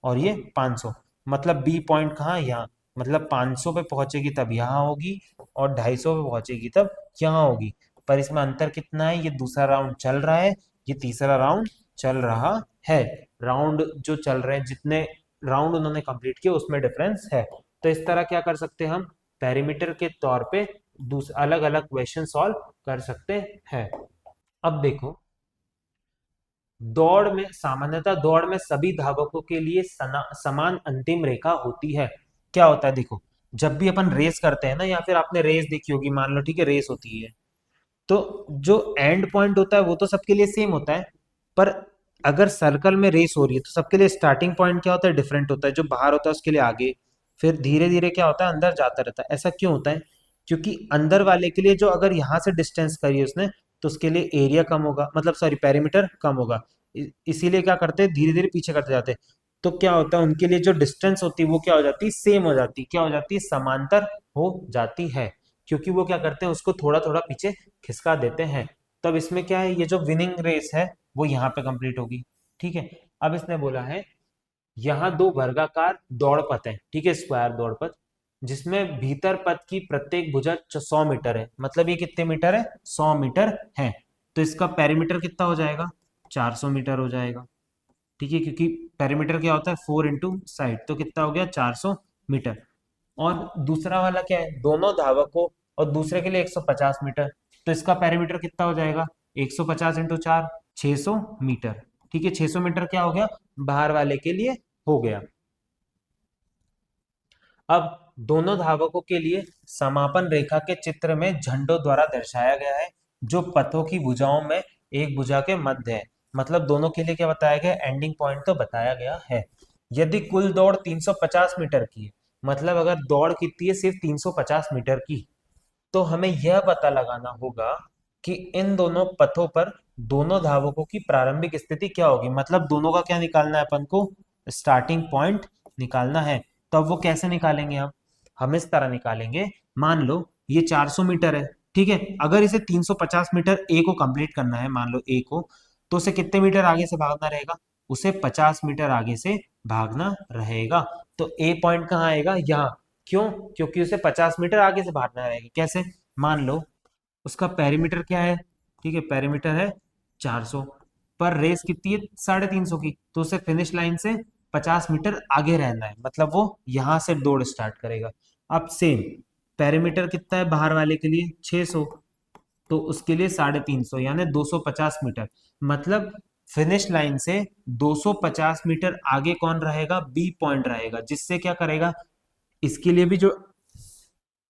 और ये 500। मतलब बी पॉइंट कहाँ, यहाँ। मतलब 500 पे पहुंचेगी तब यहाँ होगी, और 250 पे पहुंचेगी तब यहाँ होगी। पर इसमें अंतर कितना है, ये दूसरा राउंड चल रहा है, ये तीसरा राउंड चल रहा है। राउंड जो चल रहे हैं, जितने राउंड उन्होंने कंप्लीट किया उसमें डिफरेंस है। तो इस तरह क्या कर सकते हैं हम, पेरीमीटर के तौर पे अलग अलग क्वेश्चन सॉल्व कर सकते हैं। अब देखो, दौड़ में सामान्यतः दौड़ में सभी धावकों के लिए समान अंतिम रेखा होती है। क्या होता है, देखो, जब भी अपन रेस करते हैं ना, या फिर आपने रेस देखी होगी, मान लो, ठीक है, रेस होती है, तो जो एंड पॉइंट होता है वो तो सबके लिए सेम होता है। पर अगर सर्कल में रेस हो रही है तो सबके लिए स्टार्टिंग पॉइंट क्या होता है, डिफरेंट होता है। जो बाहर होता है उसके लिए आगे, फिर धीरे धीरे क्या होता है, अंदर जाता रहता है। ऐसा क्यों होता है, क्योंकि अंदर वाले के लिए जो अगर यहाँ से डिस्टेंस करी है उसने, तो उसके लिए एरिया कम होगा, मतलब सॉरी पेरीमीटर कम होगा। इसीलिए क्या करते हैं, धीरे धीरे पीछे करते जाते हैं। तो क्या होता है, उनके लिए जो डिस्टेंस होती है वो क्या हो जाती है, सेम हो जाती है, क्या हो जाती है, समांतर हो जाती है। क्योंकि वो क्या करते हैं, उसको थोड़ा थोड़ा पीछे खिसका देते हैं। तब इसमें क्या है, ये जो विनिंग रेस है वो यहाँ पे कंप्लीट होगी, ठीक है। अब इसने बोला है, यहाँ दो वर्गाकार दौड़ पथ है, ठीक है, स्क्वायर दौड़ पथ, जिसमें भीतर पथ की प्रत्येक भुजा 100 मीटर है। मतलब ये कितने मीटर है, 100 मीटर है। तो इसका पेरीमीटर कितना हो जाएगा, 400 मीटर हो जाएगा, ठीक है। क्योंकि पेरीमीटर क्या होता है, 4 इंटू साइड, तो कितना हो गया, 400 मीटर। और दूसरा वाला क्या है, दोनों धावकों, और दूसरे के लिए 150 मीटर। तो इसका पेरीमीटर कितना हो जाएगा, 150 इंटू 4, 600 मीटर, ठीक है। 600 मीटर क्या हो गया, बाहर वाले के लिए हो गया। अब दोनों धावकों के लिए समापन रेखा के चित्र में झंडों द्वारा दर्शाया गया है, जो पथों की भुजाओं में एक भुजा के मध्य है। मतलब दोनों के लिए क्या बताया गया, एंडिंग पॉइंट तो बताया गया है। यदि कुल दौड़ 350 मीटर की है, मतलब अगर दौड़ कितनी है, सिर्फ 350 मीटर की, तो हमें यह पता लगाना होगा कि इन दोनों पथों पर दोनों धावकों की प्रारंभिक स्थिति क्या होगी। मतलब दोनों का क्या निकालना है अपन को, स्टार्टिंग पॉइंट निकालना है। तो अब वो कैसे निकालेंगे, हम इस तरह निकालेंगे। मान लो ये 400 मीटर है, ठीक है। अगर इसे 350 मीटर ए को कंप्लीट करना है, मान लो ए को, तो उसे कितने मीटर आगे से भागना रहेगा, उसे 50 मीटर आगे से भागना रहेगा। तो ए पॉइंट कहाँ आएगा, यहाँ। क्यों? क्योंकि उसे 50 मीटर आगे से भागना रहेगा। कैसे? मान लो उसका पेरीमीटर क्या है, ठीक है, पेरीमीटर है 400, पर रेस कितनी है 350 की, तो उसे फिनिश लाइन से 50 मीटर आगे रहना है, मतलब वो यहां से दौड़ स्टार्ट करेगा। अब सेम पेरीमीटर कितना है बाहर वाले के लिए 600, तो उसके लिए 350 यानी 250 मीटर, मतलब फिनिश लाइन से 250 मीटर आगे कौन रहेगा? बी पॉइंट रहेगा, जिससे क्या करेगा, इसके लिए भी जो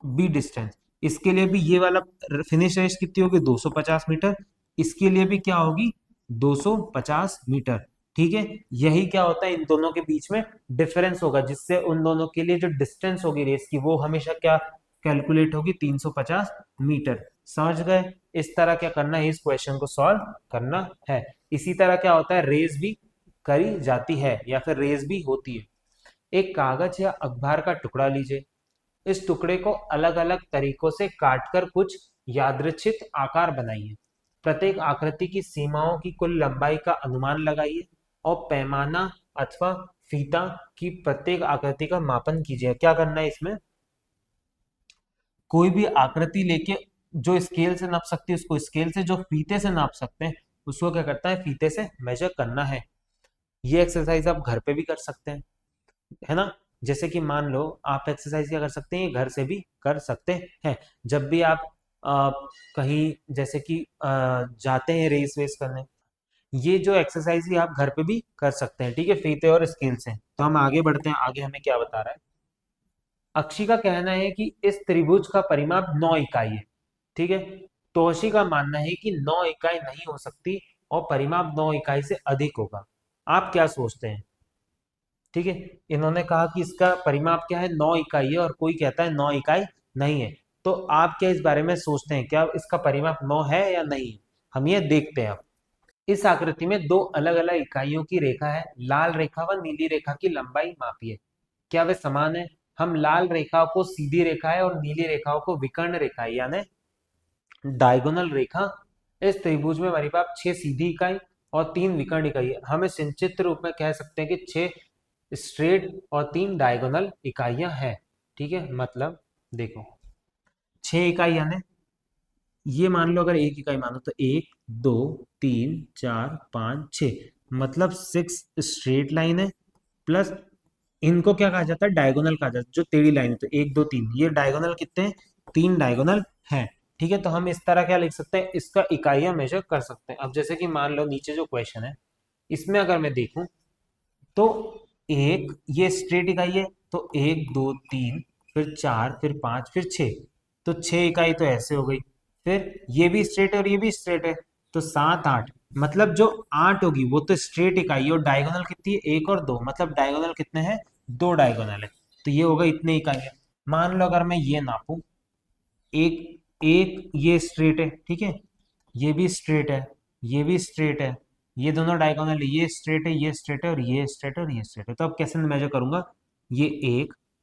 बी डिस्टेंस, इसके लिए भी ये वाला फिनिश रेस कितनी होगी 250 मीटर, इसके लिए भी क्या होगी 250 मीटर। ठीक है, यही क्या होता है इन दोनों के बीच में डिफरेंस होगा, जिससे उन दोनों के लिए जो डिस्टेंस होगी रेस की वो हमेशा क्या कैलकुलेट होगी 350 मीटर। समझ गए? इस तरह क्या करना है, इस क्वेश्चन को सॉल्व करना है। इसी तरह क्या होता है, रेस भी करी जाती है या फिर रेस भी होती है। एक कागज या अखबार का टुकड़ा लीजिए, इस टुकड़े को अलग अलग तरीकों से काटकर कुछ यादृच्छिक आकार बनाइए। प्रत्येक आकृति की सीमाओं की कुल लंबाई का अनुमान लगाइए और पैमाना अथवा फीता की प्रत्येक आकृति का मापन कीजिए। क्या करना है इसमें, कोई भी आकृति लेके जो स्केल से नाप सकती है उसको स्केल से, जो फीते से नाप सकते हैं उसको क्या करता है फीते से मेजर करना है। ये एक्सरसाइज आप घर पे भी कर सकते हैं, है ना। जैसे कि मान लो आप एक्सरसाइज क्या कर सकते हैं, ये घर से भी कर सकते हैं। जब भी आप अ, कहीं जैसे कि जाते हैं रेस वेस करने, ये जो एक्सरसाइज है आप घर पे भी कर सकते हैं, ठीक है, फीते और स्केल से। तो हम आगे बढ़ते हैं, आगे हमें क्या बता रहा है। अक्षी का कहना है कि इस त्रिभुज का परिमाप 9 इकाई है, ठीक है। तोशी का मानना है कि 9 इकाई नहीं हो सकती और परिमाप 9 इकाई से अधिक होगा। आप क्या सोचते हैं? ठीक है, इन्होंने कहा कि इसका परिमाप क्या है 9 इकाई है, और कोई कहता है 9 इकाई नहीं है। तो आप क्या इस बारे में सोचते हैं, क्या इसका परिमाप 9 है या नहीं है? हम ये देखते हैं अब। इस आकृति में दो अलग अलग इकाइयों की रेखा है, लाल रेखा व नीली रेखा की लंबाई मापिए। क्या वे समान है? हम लाल रेखा को सीधी रेखा है और नीली रेखाओं को विकर्ण रेखा है यानी डायगोनल रेखा। इस त्रिभुज में हमारे पास 6 सीधी इकाई और 3 विकर्ण इकाई है। हम इस संक्षिप्त रूप में कह सकते हैं कि 6 स्ट्रेट और 3 डायगोनल इकाइयां हैं। ठीक है, मतलब देखो 6 इकाई यानी ये मान लो, अगर एक इकाई मानो तो 1 2 3 4 5 6, मतलब 6 स्ट्रेट लाइन है, प्लस इनको क्या कहा जाता है डायगोनल कहा जाता है, जो टेढ़ी लाइन है। तो 1 2 3 ये डायगोनल कितने हैं? 3 डायगोनल हैं। ठीक है, तो हम इस तरह क्या लिख सकते हैं, इसका इकाइयां मेजर कर सकते हैं। अब जैसे कि मान लो नीचे जो क्वेश्चन है इसमें अगर मैं देखूं तो एक ये स्ट्रेट इकाई है, तो 1 2 3 फिर 4 फिर 5 फिर 6, तो 6 इकाई तो ऐसे हो गई। फिर ये भी स्ट्रेट है और ये भी स्ट्रेट है, तो 7 8, मतलब जो 8 होगी वो तो स्ट्रेट इकाई है, और डायगोनल कितनी है 1 और 2, मतलब डायगोनल कितने हैं 2 डायगोनल है, तो ये होगा इतने इकाई है। मान लो अगर मैं ये नापूं, एक एक ये स्ट्रेट है, ठीक है, ये भी स्ट्रेट है, ये भी स्ट्रेट है, ये दोनों डायगोनल है, ये स्ट्रेट है, ये स्ट्रेट है, और ये स्ट्रेट है, और ये स्ट्रेट है। तो अब कैसे मेजर करूंगा, ये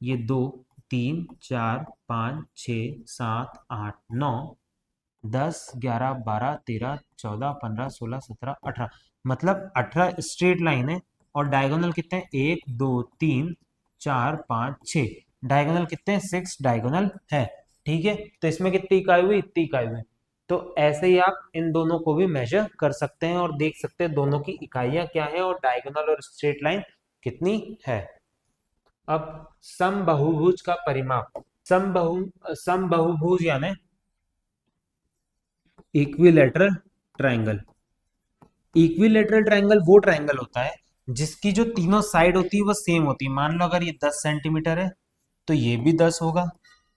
1 2 3 4 5 6 7 8 9 10 11 12 13 14 15 16 17 18, मतलब 18 स्ट्रेट लाइन है। और डायगोनल कितने हैं 1 2 3 4 5 6, डायगोनल कितने हैं 6 डायगोनल है। ठीक है, तो इसमें कितनी इकाई हुई, इतनी इकाई हुई। तो ऐसे ही आप इन दोनों को भी मेजर कर सकते हैं और देख सकते हैं दोनों की इकाइयां क्या है और डायगोनल और स्ट्रेट लाइन कितनी है। अब समबाहुभुज का परिमाप, समबाहुभुज यानी इक्विलेटरल ट्रायंगल। इक्विलेटरल ट्रायंगल वो ट्रायंगल होता है जिसकी जो तीनों साइड होती है वो सेम होती है। मान लो अगर ये 10 सेंटीमीटर है तो ये भी 10 होगा,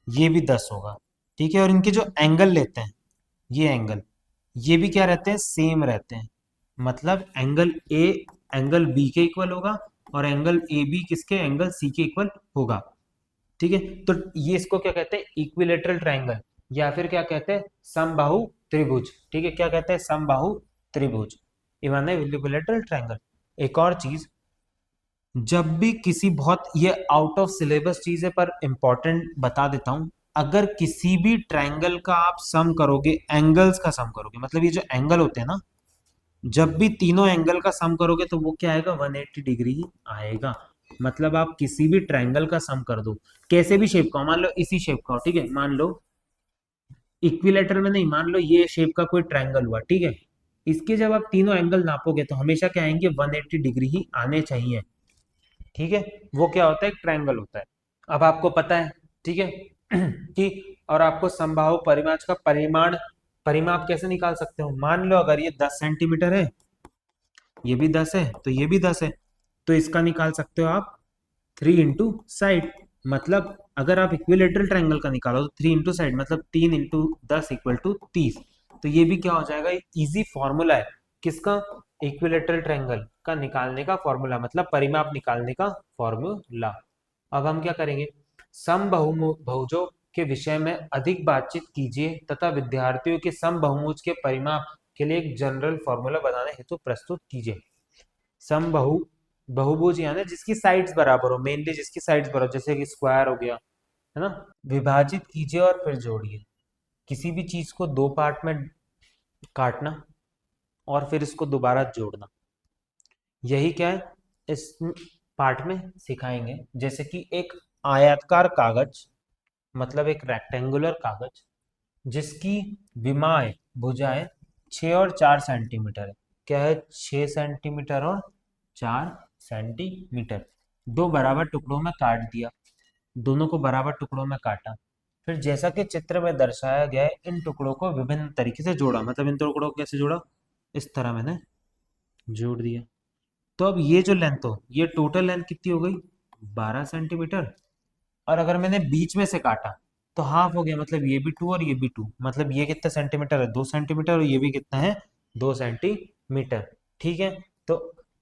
ये भी 10 होगा, ठीक है। और इनके जो एंगल लेते हैं, ये एंगल, ये भी क्या रहते हैं सेम रहते हैं, मतलब एंगल ए एंगल बी के इक्वल होगा और एंगल ए बी किसके एंगल सी के इक्वल होगा। ठीक है, तो ये इसको क्या कहते हैं इक्विलेटरल ट्रायंगल, या फिर क्या कहते हैं समबाहु त्रिभुज। ठीक है, क्या कहते हैं समबाहु त्रिभुज, इवन इक्विलेटरल ट्रायंगल। एक और चीज, जब भी किसी बहुत ये आउट ऑफ सिलेबस चीज है पर इंपॉर्टेंट बता देता हूं, अगर किसी भी ट्रायंगल का आप सम करोगे, एंगल्स का सम करोगे, मतलब ये जो एंगल होते हैं ना, जब भी तीनों एंगल का सम करोगे तो वो क्या आएगा 180 डिग्री ही आएगा। मतलब आप किसी भी ट्रायंगल का सम कर दो, कैसे भी शेप का हो, मान लो इसी शेप का हो, ठीक है, मान लो इक्विलेटरल में नहीं, मान लो ये शेप का कोई ट्रायंगल हुआ, ठीक है, इसके जब आप तीनों एंगल नापोगे तो हमेशा क्या आएंगे, 180 डिग्री ही आने चाहिए, ठीक है। वो क्या होता है, एक ट्रायंगल होता है। अब आपको पता है, ठीक है, कि और आपको समबाहु परिमाण का परिमाप कैसे निकाल सकते हो, मान लो अगर ये 10 सेंटीमीटर है, ये भी 10 है, तो ये भी 10 है, तो इसका निकाल सकते हो आप 3 इंटू साइड। मतलब अगर आप इक्विलेटरल ट्रायंगल का निकालो तो 3 इंटू साइड, मतलब 3 इंटू 10 इक्वल टू 30। तो ये भी क्या हो जाएगा, इजी फॉर्मूला है किसका, इक्विलेटरल ट्रायंगल का निकालने का फॉर्मूला, मतलब परिमाप निकालने का फॉर्मूला। अब हम क्या करेंगे, समबाहुभुजों के विषय में अधिक बातचीत कीजिए तथा विद्यार्थियों के समबाहुभुज के परिमाप के लिए एक जनरल फॉर्मूला बनाने हेतु प्रस्तुत कीजिए। समबाहु बहुभुज यानी जिसकी साइड्स बराबर हो, मेनली जिसकी साइड्स बराबर हो, जैसे कि स्क्वायर हो गया, है ना। विभाजित कीजिए और फिर जोड़िए, किसी भी चीज को दो पार्ट में काटना और फिर इसको दोबारा जोड़ना, यही क्या है इस पार्ट में सिखाएंगे। जैसे कि एक आयताकार कागज, मतलब एक रेक्टेंगुलर कागज जिसकी विमाएं भुजाएं 6 और 4 सेंटीमीटर है, क्या है, 6 सेंटीमीटर और 4 सेंटीमीटर, दो बराबर टुकड़ों में काट दिया, दोनों को बराबर टुकड़ों में काटा, फिर जैसा कि चित्र में दर्शाया गया है इन टुकड़ों को विभिन्न तरीके से जोड़ा, मतलब इन टुकड़ों को कैसे जोड़ा, इस तरह मैंने जोड़ दिया। तो अब ये जो लेंथ हो, ये टोटल लेंथ कितनी हो गई, 12 सेंटीमीटर, और अगर मैंने बीच में से काटा तो हाफ हो गया, मतलब ये भी 2 और ये भी 2, मतलब ये कितना सेंटीमीटर है, 2 सेंटीमीटर, और ये भी कितना है, 2 सेंटीमीटर, ठीक है। तो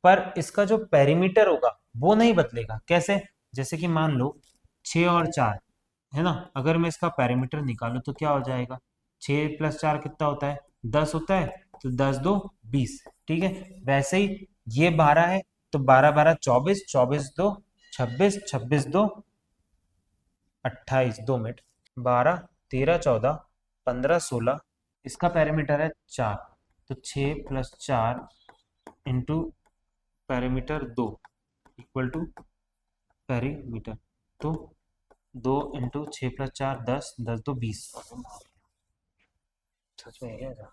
पर इसका जो पेरीमीटर होगा वो नहीं बदलेगा, कैसे, जैसे कि मान लो 6 और 4 है ना, अगर मैं इसका पेरीमीटर निकालूं तो क्या हो जाएगा, 6 + 4 कितना होता है, 10 होता है, तो 10 × 2 = 20, ठीक है। वैसे ही ये 12 है, तो 12 × 12 = 24, 24 × 2 = 26, 26 × 2 = 28, 2 मिनट, 12 13 14 15 16, इसका पेरीमीटर है 4, तो 6 + 4 into perimeter 2 equal to perimeter, तो 2 × 6 + 4 10, 10 × 2 = 20, सच में है क्या?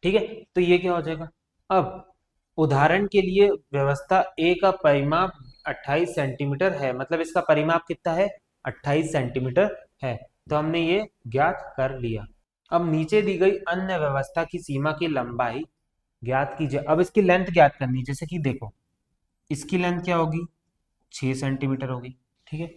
ठीक है, तो ये क्या हो जाएगा। अब उदाहरण के लिए व्यवस्था ए का परिमाप 28 सेंटीमीटर है, मतलब इसका परिमाप कितना है, 28 सेंटीमीटर है, तो हमने ये ज्ञात कर लिया। अब नीचे दी गई अन्य व्यवस्था की सीमा की लंबाई ज्ञात कीजिए। अब इसकी लेंथ ज्ञात करनी है, जैसे कि देखो इसकी लेंथ क्या होगी, 6 सेंटीमीटर होगी, ठीक है।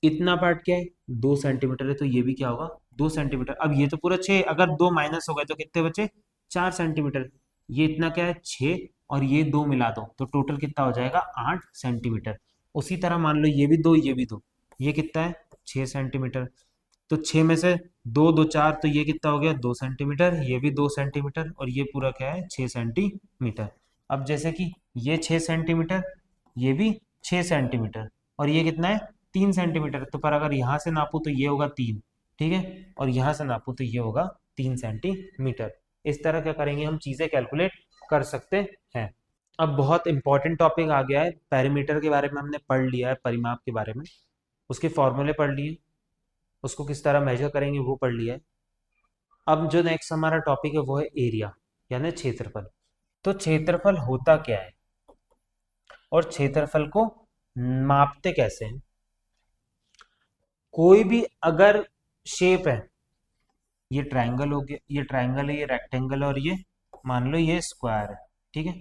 इतना पार्ट क्या है, 2 सेंटीमीटर है, तो ये भी क्या होगा, 2 सेंटीमीटर। अब ये तो पूरा 6, अगर 2 माइनस हो गए तो कितने बचे, 4 सेंटीमीटर। ये इतना क्या है, 6, और ये 2 मिला दो तो टोटल कितना हो जाएगा, 8 सेंटीमीटर। उसी तरह मान लो ये भी 2, ये भी 2, ये कितना है, 6 सेंटीमीटर। तो 6 में से 2 2 4, तो ये कितना हो गया, 2 सेंटीमीटर, ये भी 2 सेंटीमीटर, और ये पूरा क्या है, 6 सेंटीमीटर। अब जैसे कि ये 6 सेंटीमीटर, ये भी 6 सेंटीमीटर, और ये कितना है, 3 सेंटीमीटर। तो पर अगर यहाँ से नापू तो ये होगा 3, ठीक है, और यहाँ से नापू तो ये होगा 3 सेंटीमीटर। इस तरह क्या करेंगे, हम चीजें कैलकुलेट कर सकते हैं। अब बहुत इंपॉर्टेंट टॉपिक आ गया है, पेरीमीटर के बारे में हमने पढ़ लिया है, परिमाप के बारे में, उसके फॉर्मूले पढ़ लिए, उसको किस तरह मेजर करेंगे वो पढ़ लिया है। अब जो नेक्स्ट हमारा टॉपिक है वो है एरिया, यानी क्षेत्रफल। तो क्षेत्रफल होता क्या है और क्षेत्रफल को मापते कैसे हैं। कोई भी अगर शेप है, ये ट्रायंगल हो गया, ये ट्रायंगल है, ये रेक्टेंगल है, और ये मान लो ये स्क्वायर है, ठीक है।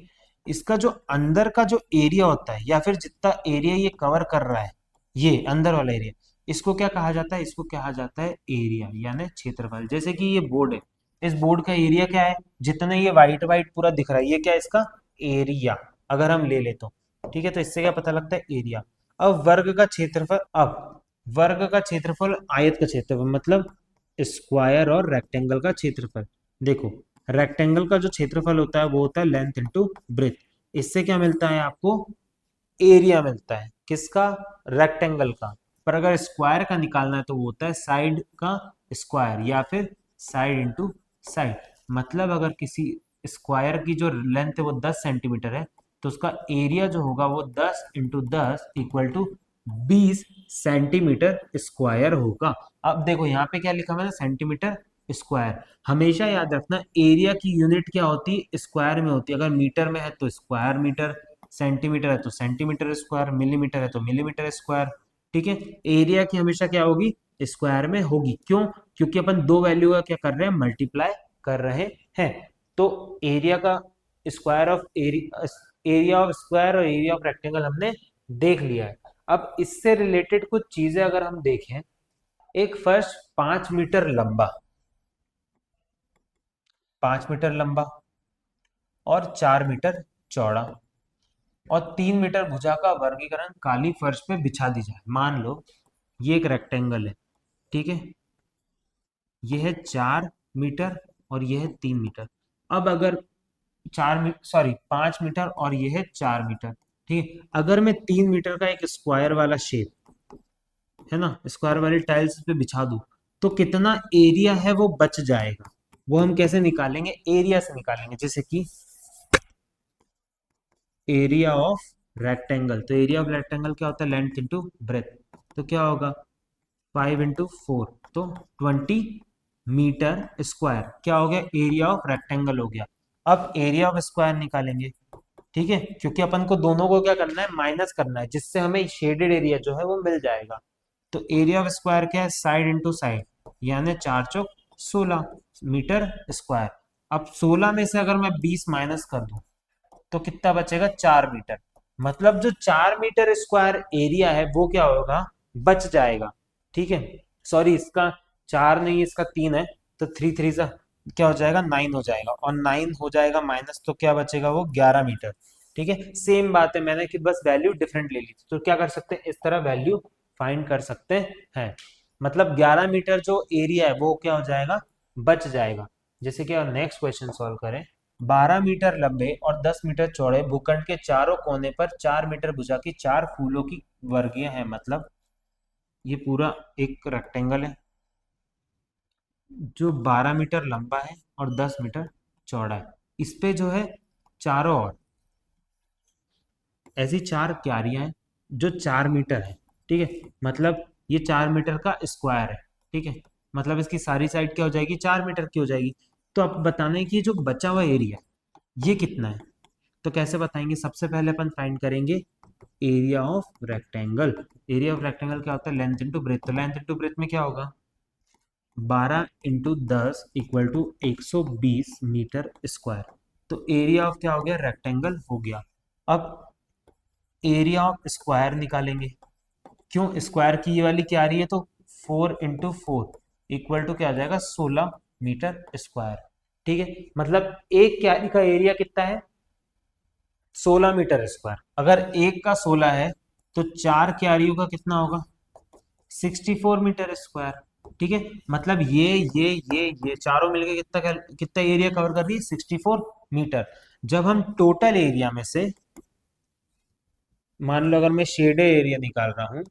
इसका जो अंदर का जो एरिया होता है, या फिर जितना एरिया ये कवर कर रहा है, ये अंदर वाला एरिया, इसको क्या कहा जाता है, इसको कहा जाता है एरिया, यानी क्षेत्रफल। जैसे कि ये बोर्ड है, इस बोर्ड का एरिया क्या है, जितना ये वाइट वाइट पूरा दिख रहा है, ये क्या है इसका एरिया, अगर हम ले ले तो, ठीक है। तो इससे क्या पता लगता है, एरिया। अब वर्ग का क्षेत्रफल, अब वर्ग का क्षेत्रफल, आयत का क्षेत्रफल, मतलब स्क्वायर और रेक्टेंगल का क्षेत्रफल। देखो रेक्टेंगल का जो क्षेत्रफल होता है वो होता है लेंथ इंटू ब्रेथ, इससे क्या मिलता है आपको, एरिया मिलता है, किसका, रेक्टेंगल का। पर अगर स्क्वायर का निकालना है तो वो होता है साइड का स्क्वायर, या फिर साइड इंटू साइड। मतलब अगर किसी स्क्वायर की जो लेंथ है वो 10 सेंटीमीटर है, तो उसका एरिया जो होगा वो 10 × 10 = 20 सेंटीमीटर स्क्वायर होगा। अब देखो यहाँ पे क्या लिखा हुआ है ना, सेंटीमीटर स्क्वायर। हमेशा याद रखना एरिया की यूनिट क्या होती है, स्क्वायर में होती है। अगर मीटर में है तो स्क्वायर मीटर, सेंटीमीटर है तो सेंटीमीटर स्क्वायर, मिलीमीटर है तो मिलीमीटर स्क्वायर। ठीक है, एरिया की हमेशा क्या होगी, स्क्वायर में होगी। क्यों? क्योंकि अपन दो वैल्यू का क्या कर रहे हैं, मल्टीप्लाई कर रहे हैं। तो एरिया का square of area of square और एरिया ऑफ रेक्टेंगल हमने देख लिया है। अब इससे रिलेटेड कुछ चीजें अगर हम देखें, एक फर्श 5 मीटर लंबा, 5 मीटर लंबा और 4 मीटर चौड़ा और 3 मीटर भुजा का वर्गीकरण काली फर्श पे बिछा दी जाए। मान लो ये एक रेक्टेंगल है, ठीक है, ये है 4 मीटर और ये है 3 मीटर। अब अगर 5 मीटर और ये है 4 मीटर, ठीक है। अगर मैं 3 मीटर का एक स्क्वायर वाला शेप है ना, स्क्वायर वाली टाइल्स पे बिछा दूं तो कितना एरिया है वो बच जाएगा। वो हम कैसे निकालेंगे, एरिया से निकालेंगे। जैसे कि एरिया ऑफ रेक्टेंगल, तो एरिया ऑफ रेक्टेंगल क्या होता है, लेंथ इंटू ब्रेथ। तो क्या होगा 5 × 4, तो 20 मीटर स्क्वायर क्या हो गया, एरिया ऑफ रेक्टेंगल हो गया। अब एरिया ऑफ स्क्वायर निकालेंगे, ठीक है, क्योंकि अपन को दोनों को क्या करना है, माइनस करना है, जिससे हमें शेडेड एरिया जो है वो मिल जाएगा। तो एरिया ऑफ स्क्वायर क्या है, साइड इंटू साइड, यानी 4 चौक 16 मीटर स्क्वायर। अब 16 में से अगर मैं 20 माइनस कर दूं तो कितना बचेगा, 4 मीटर। मतलब जो 4 मीटर स्क्वायर एरिया है वो क्या होगा, बच जाएगा। ठीक है, सॉरी इसका 4 नहीं, इसका 3 है, तो 3 3 सा क्या हो जाएगा, 9 हो जाएगा, और 9 हो जाएगा माइनस, तो क्या बचेगा, वो 11 मीटर। ठीक है, सेम बात है, मैंने कि बस वैल्यू डिफरेंट ले ली थी। तो क्या कर सकते हैं, इस तरह वैल्यू फाइंड कर सकते हैं। मतलब 11 मीटर जो एरिया है वो क्या हो जाएगा, बच जाएगा। जैसे कि नेक्स्ट क्वेश्चन सॉल्व करें। 12 मीटर लंबे और 10 मीटर चौड़े भूखंड के चारों कोने पर 4 मीटर भुजा की 4 फूलों की वर्गीय है। मतलब ये पूरा एक रेक्टेंगल है जो 12 मीटर लंबा है और 10 मीटर चौड़ा है। इस पे जो है चारों ओर ऐसी 4 क्यारियां हैं जो 4 मीटर है। ठीक है, मतलब ये 4 मीटर का स्क्वायर है। ठीक है, मतलब इसकी सारी साइड क्या हो जाएगी, 4 मीटर की हो जाएगी। तो अब बताना है कि ये जो बचा हुआ एरिया ये कितना है। तो कैसे बताएंगे, सबसे पहले अपन फाइंड करेंगे area of rectangle. Area of rectangle क्या होता है, लेंथ इंटू ब्रेथ। तो लेंथ इंटू ब्रेथ में क्या होगा, 12 × 10 = 120 मीटर स्क्वायर। तो एरिया ऑफ क्या हो गया, रेक्टेंगल हो गया। अब एरिया ऑफ स्क्वायर निकालेंगे। क्यों, स्क्वायर की ये वाली क्या आ रही है, तो 4 × 4 क्या आ जाएगा, 16 मीटर स्क्वायर। ठीक है, मतलब एक क्यारी का एरिया कितना है, 16 मीटर स्क्वायर। अगर एक का 16 है तो 4 क्यारियों का कितना होगा, 64 मीटर स्क्वायर। ठीक है, मतलब ये चारों मिलके कितना कितना एरिया कवर कर रही है, 64 मीटर। जब हम टोटल एरिया में से, मान लो अगर मैं शेडेड एरिया निकाल रहा हूं,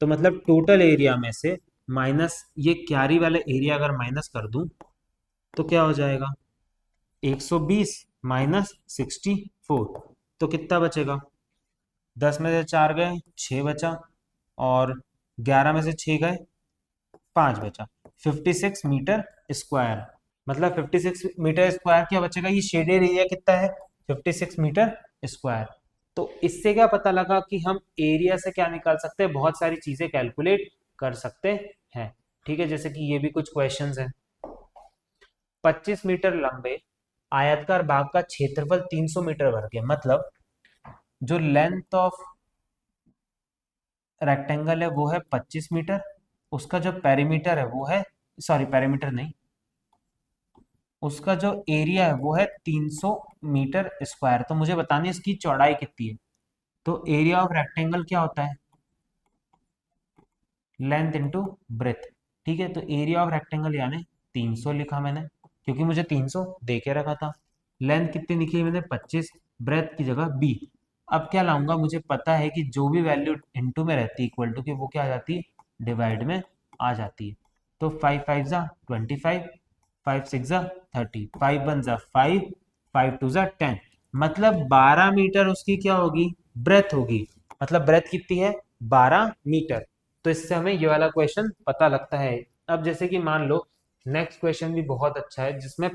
तो मतलब टोटल एरिया में से माइनस ये क्यारी वाला एरिया अगर माइनस कर दूं तो क्या हो जाएगा, 120 माइनस 64, तो कितना बचेगा, 10 में से 4 गए 6 बचा, और 11 में से 6 गए 5 बचा, 56 मीटर स्क्वायर। मतलब 56 मीटर स्क्वायर क्या बचेगा, ये शेडेड एरिया कितना है, 56 मीटर स्क्वायर। तो इससे क्या पता लगा कि हम एरिया से क्या निकाल सकते हैं, बहुत सारी चीजें कैलकुलेट कर सकते हैं। ठीक है, जैसे कि ये भी कुछ क्वेश्चंस हैं। 25 मीटर लंबे आयतकार भाग का क्षेत्रफल 300 मीटर वर्ग है। मतलब जो लेंथ ऑफ रेक्टेंगल है वो है 25 मीटर, उसका जो पेरीमीटर है वो है, सॉरी पेरीमीटर नहीं, उसका जो एरिया है वो है 300 मीटर स्क्वायर। तो मुझे बतानी है इसकी चौड़ाई कितनी है। तो एरिया ऑफ रेक्टेंगल क्या होता है, लेंथ इंटू ब्रेथ। ठीक है, तो एरिया ऑफ रेक्टेंगल यानी 300 लिखा मैंने, क्योंकि मुझे 300 दे के रखा था। लेंथ कितनी लिखी है मैंने, 25, ब्रेथ की जगह बी। अब क्या लाऊंगा, मुझे पता है कि जो भी वैल्यू इंटू में रहती है इक्वल टू की, वो क्या आ जाती है, डिवाइड में आ जाती है। तो 5 5 जा 25, 5 6 जा 30, 5 1 जा 5, 5 2 जा 10। मतलब 12 मीटर उसकी क्या होगी, ब्रेथ होगी। मतलब ब्रेथ कितनी है, 12 मीटर। तो इससे हमें ये वाला क्वेश्चन पता लगता है। अब जैसे कि मान लो नेक्स्ट क्वेश्चन भी बहुत अच्छा है, जिसमें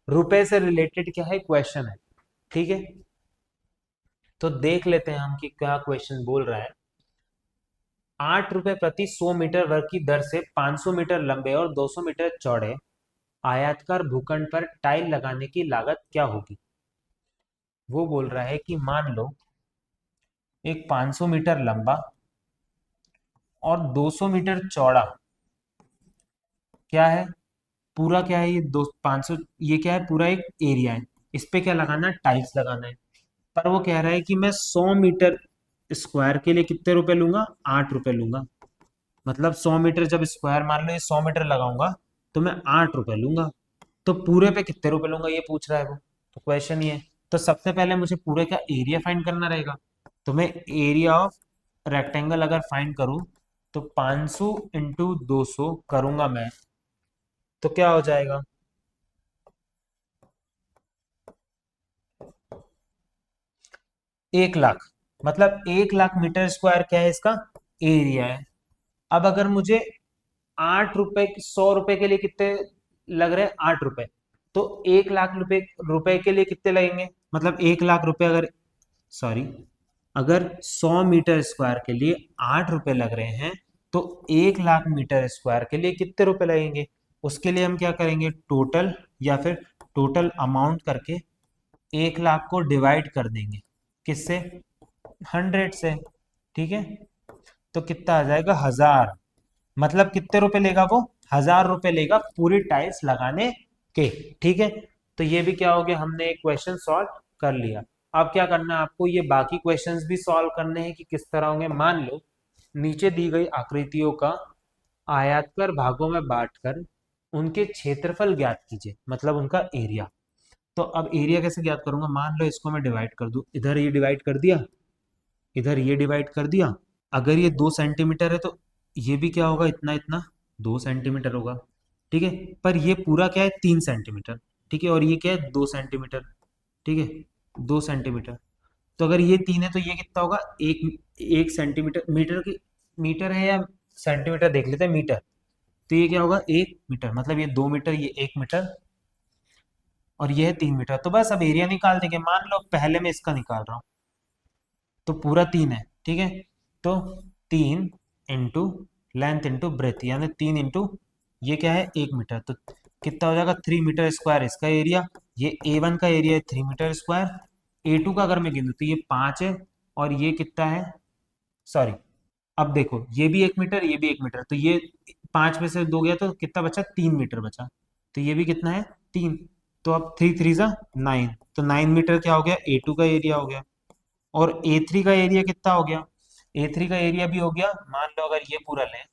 रुपए से रिलेटेड क्या है क्वेश्चन है। ठीक है, तो देख लेते हैं हम कि क्या क्वेश्चन बोल रहा है। 8 रुपए प्रति 100 मीटर वर्ग की दर से 500 मीटर लंबे और 200 मीटर चौड़े आयताकार भूखंड पर टाइल लगाने की लागत क्या होगी। वो बोल रहा है कि मान लो एक 500 मीटर लंबा और 200 मीटर चौड़ा क्या है, पूरा क्या है ये दो 500, ये क्या है पूरा एक एरिया है। इस पे क्या लगाना है, टाइल्स लगाना है। पर वो कह रहा है कि मैं 100 मीटर स्क्वायर के लिए कितने रुपए लूंगा, 8 रुपए लूंगा। मतलब 100 मीटर जब स्क्वायर मान लो ये 100 मीटर लगाऊंगा तो मैं 8 रुपए लूंगा। तो पूरे पे कितने रुपए लूंगा ये पूछ रहा है वो। तो क्वेश्चन ये है, तो सबसे पहले मुझे पूरे का एरिया फाइंड करना रहेगा। तो मैं एरिया ऑफ रेक्टेंगल अगर फाइंड करूं तो 500 इंटू 200 करूंगा मैं, तो क्या हो जाएगा, 1 लाख। मतलब 1 लाख मीटर स्क्वायर क्या है इसका एरिया है। अब अगर मुझे 8 रुपए 100 रुपए के लिए कितने लग रहे हैं, 8 रुपए। तो 1 लाख रुपए रुपए के लिए कितने लगेंगे, मतलब 1 लाख रुपए अगर, सॉरी, अगर 100 मीटर स्क्वायर के लिए 8 रुपए लग रहे हैं तो 1 लाख मीटर स्क्वायर के लिए कितने रुपए लगेंगे। उसके लिए हम क्या करेंगे, टोटल या फिर टोटल अमाउंट करके 1 लाख को डिवाइड कर देंगे, किससे, 100 से। ठीक है, तो कितना आ जाएगा, 1000। मतलब कितने रुपए लेगा वो, 1000 रुपए लेगा पूरी टाइल्स लगाने के। ठीक है, तो ये भी क्या हो गया, हमने एक क्वेश्चन सॉल्व कर लिया। अब क्या करना है आपको, ये बाकी क्वेश्चंस भी सॉल्व करने हैं कि किस तरह होंगे। मान लो नीचे दी गई आकृतियों का आयताकार भागों में बांटकर उनके क्षेत्रफल ज्ञात कीजिए, मतलब उनका एरिया। तो अब एरिया कैसे ज्ञात करूंगा, मान लो इसको मैं डिवाइड कर दूं, इधर ये डिवाइड कर दिया, इधर ये डिवाइड कर दिया। अगर ये 2 सेंटीमीटर है तो ये भी क्या होगा, इतना इतना 2 सेंटीमीटर होगा। ठीक है, पर ये पूरा क्या है, 3 सेंटीमीटर। ठीक है, और ये क्या है, 2 सेंटीमीटर। ठीक है, 2 सेंटीमीटर। तो अगर ये 3 है तो ये कितना होगा, एक, 1 सेंटीमीटर, मीटर की, मीटर है या सेंटीमीटर देख लेते हैं, मीटर। तो ये क्या होगा, 1 मीटर। मतलब ये 2 मीटर, ये 1 मीटर, और ये है 3 मीटर। तो बस अब एरिया निकाल देंगे। मान लो पहले मैं इसका निकाल रहा हूँ, तो पूरा 3 है। ठीक है, तो 3 इंटू लेंथ इंटू ब्रेथ, यानी 3 इंटू ये क्या है, 1 मीटर। तो कितना हो जाएगा, 3 मीटर स्क्वायर इसका एरिया। ये A1 का एरिया है 3 मीटर स्क्वायर। A2 का अगर मैं गिनूँ तो ये 5 है, और ये कितना है, सॉरी, अब देखो ये भी 1 मीटर, ये भी 1 मीटर, तो ये 5 में से 2 गया तो कितना बचा, 3 मीटर बचा। तो ये भी कितना है, 3। तो अब 3 3 जा 9, तो 9 मीटर क्या हो गया, A2 का एरिया हो गया। और A3 का एरिया कितना हो गया, A3 का एरिया भी हो गया, मान लो अगर ये पूरा लें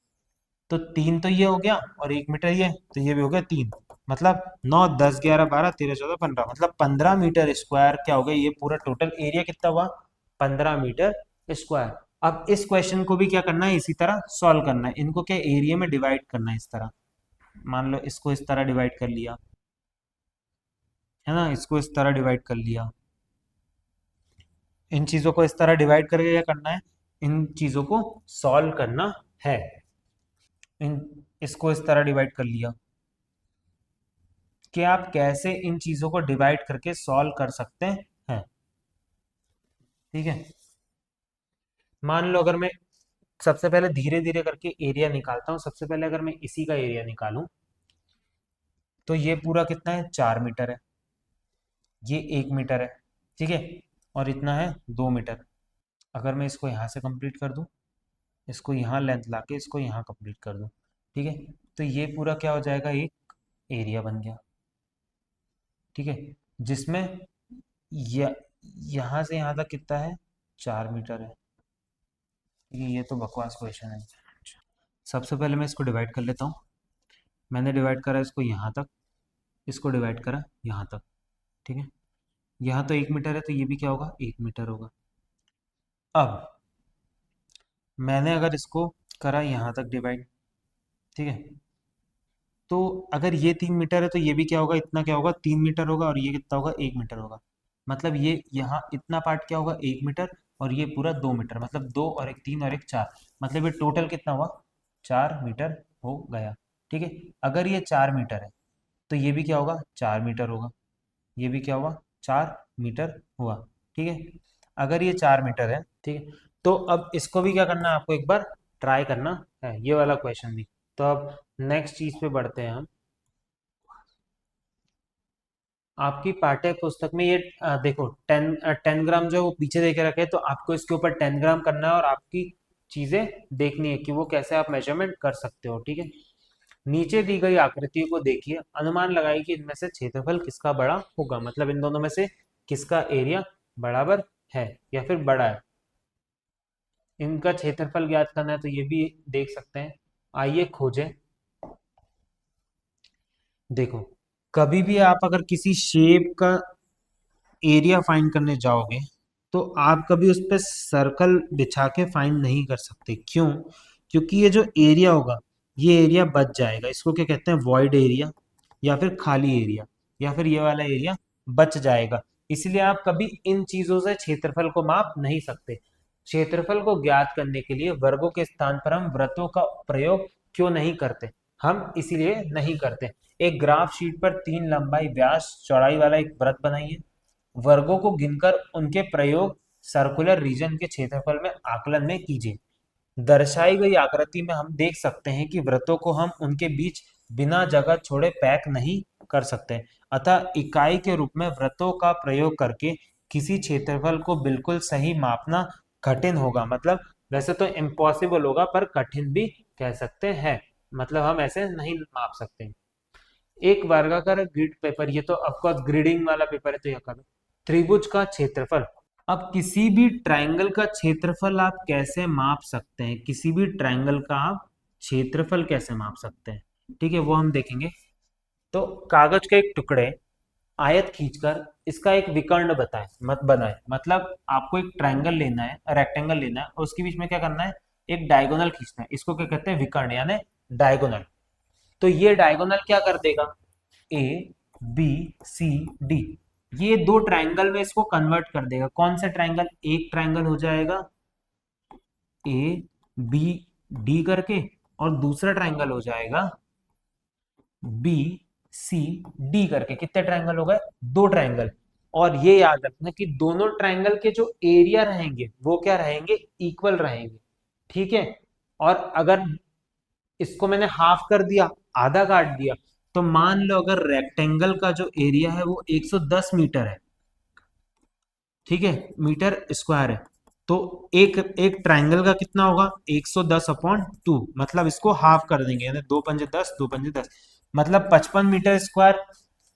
तो 3 तो ये हो गया, और 1 मीटर ये, तो ये भी हो गया 3। मतलब 9 10 11 12 13 14 15, मतलब 15 मीटर स्क्वायर क्या हो गया, ये पूरा टोटल एरिया कितना हुआ, 15 मीटर स्क्वायर। अब इस क्वेश्चन को भी क्या करना है, इसी तरह सॉल्व करना है। इनको क्या एरिया में डिवाइड करना है, इस तरह। मान लो इसको इस तरह डिवाइड कर लिया, है ना, इसको इस तरह डिवाइड कर लिया। इन चीजों को इस तरह डिवाइड करके क्या करना है, इन चीजों को सॉल्व करना है। इन इसको इस तरह डिवाइड कर लिया कि आप कैसे इन चीजों को डिवाइड करके सॉल्व कर सकते हैं। ठीक है, मान लो अगर मैं सबसे पहले धीरे धीरे करके एरिया निकालता हूं। सबसे पहले अगर मैं इसी का एरिया निकालूं तो ये पूरा कितना है, 4 मीटर है। ये 1 मीटर है। ठीक है, और इतना है 2 मीटर। अगर मैं इसको यहाँ से कंप्लीट कर दूं, इसको यहाँ लेंथ लाके इसको यहाँ कंप्लीट कर दूं, ठीक है, तो ये पूरा क्या हो जाएगा, एक एरिया बन गया। ठीक है, जिसमें य, यहाँ से यहाँ तक कितना है, 4 मीटर है। ठीक है, ये तो बकवास क्वेश्चन है। सबसे पहले मैं इसको डिवाइड कर लेता हूँ। मैंने डिवाइड करा इसको यहाँ तक, इसको डिवाइड करा यहाँ तक। ठीक है, यहाँ तो 1 मीटर है तो ये भी क्या होगा, 1 मीटर होगा। अब मैंने अगर इसको करा यहाँ तक डिवाइड, ठीक है, तो अगर ये 3 मीटर है तो ये भी क्या होगा, इतना क्या होगा, 3 मीटर होगा, और ये कितना होगा, 1 मीटर होगा। मतलब ये यहाँ इतना पार्ट क्या होगा, 1 मीटर, और ये पूरा 2 मीटर, मतलब 2 और 1 3 और 1 4, मतलब ये टोटल कितना हुआ, 4 मीटर हो गया। ठीक है, अगर ये 4 मीटर है तो ये भी क्या होगा, 4 मीटर होगा, ये भी क्या हुआ, 4 मीटर हुआ। ठीक है, अगर ये 4 मीटर है, ठीक है, तो अब इसको भी क्या करना है आपको, एक बार ट्राई करना है ये वाला क्वेश्चन भी। तो अब नेक्स्ट चीज पे बढ़ते हैं हम। आपकी पाठ्य पुस्तक में ये देखो 10 ग्राम जो वो पीछे दे के रखे हैं, तो आपको इसके ऊपर 10 ग्राम करना है और आपकी चीजें देखनी है कि वो कैसे आप मेजरमेंट कर सकते हो। ठीक है, नीचे दी गई आकृतियों को देखिए, अनुमान लगाइए कि इनमें से क्षेत्रफल किसका बड़ा होगा, मतलब इन दोनों में से किसका एरिया बराबर है या फिर बड़ा है। इनका क्षेत्रफल ज्ञात करना है तो ये भी देख सकते हैं। आइए खोजें। देखो, कभी भी आप अगर किसी शेप का एरिया फाइंड करने जाओगे तो आप कभी उस पर सर्कल बिछा के फाइंड नहीं कर सकते। क्यों? क्योंकि ये जो एरिया होगा, ये एरिया बच जाएगा। इसको क्या कहते हैं, वॉइड एरिया या फिर खाली एरिया, या फिर ये वाला एरिया बच जाएगा। इसलिए आप कभी इन चीजों से क्षेत्रफल को माप नहीं सकते। क्षेत्रफल को ज्ञात करने के लिए वर्गों के स्थान पर हम वृत्तों का प्रयोग क्यों नहीं करते, हम इसीलिए नहीं करते। एक ग्राफ शीट पर 3 लंबाई, व्यास, चौड़ाई वाला एक वृत्त बनाइए। वर्गों को गिनकर उनके प्रयोग सर्कुलर रीजन के क्षेत्रफल में आकलन में कीजिए। दर्शाई गई आकृति में हम देख सकते हैं कि वृत्तों को हम उनके बीच बिना जगह छोड़े पैक नहीं कर सकते। अतः इकाई के रूप में वृत्तों का प्रयोग करके किसी क्षेत्रफल को बिल्कुल सही मापना कठिन होगा। मतलब वैसे तो इम्पॉसिबल होगा, पर कठिन भी कह सकते हैं। मतलब हम ऐसे नहीं माप सकते। एक वर्गाकार ग्रिड पेपर, ये तो ऑफकोर्स ग्रिडिंग वाला पेपर है, तो यह करो। त्रिभुज का क्षेत्रफल। अब किसी भी ट्रायंगल का क्षेत्रफल आप कैसे माप सकते हैं, किसी भी ट्रायंगल का आप क्षेत्रफल कैसे माप सकते हैं, ठीक है, वो हम देखेंगे। तो कागज के एक टुकड़े, आयत खींचकर इसका एक विकर्ण बताए मत बनाए, मतलब आपको एक ट्रायंगल लेना है, रेक्टेंगल लेना है, और उसके बीच में क्या करना है, एक डायगोनल खींचना है। इसको क्या कहते हैं, विकर्ण यानी डायगोनल। तो ये डायगोनल क्या कर देगा, ए बी सी डी, ये दो ट्रायंगल में इसको कन्वर्ट कर देगा। कौन सा ट्रायंगल, एक ट्रायंगल हो जाएगा ए बी डी करके, और दूसरा ट्रायंगल हो जाएगा बी सी डी करके। कितने ट्रायंगल हो गए, दो ट्रायंगल। और ये याद रखना कि दोनों ट्रायंगल के जो एरिया रहेंगे वो क्या रहेंगे, इक्वल रहेंगे। ठीक है, और अगर इसको मैंने हाफ कर दिया, आधा काट दिया, तो मान लो अगर रेक्टेंगल का जो एरिया है वो 110 मीटर है, ठीक है, मीटर स्क्वायर है, तो एक एक ट्रायंगल का कितना होगा, 110/2, मतलब इसको हाफ कर देंगे, यानी 2 पंजे 10, 2 पंजे 10, मतलब 55 मीटर स्क्वायर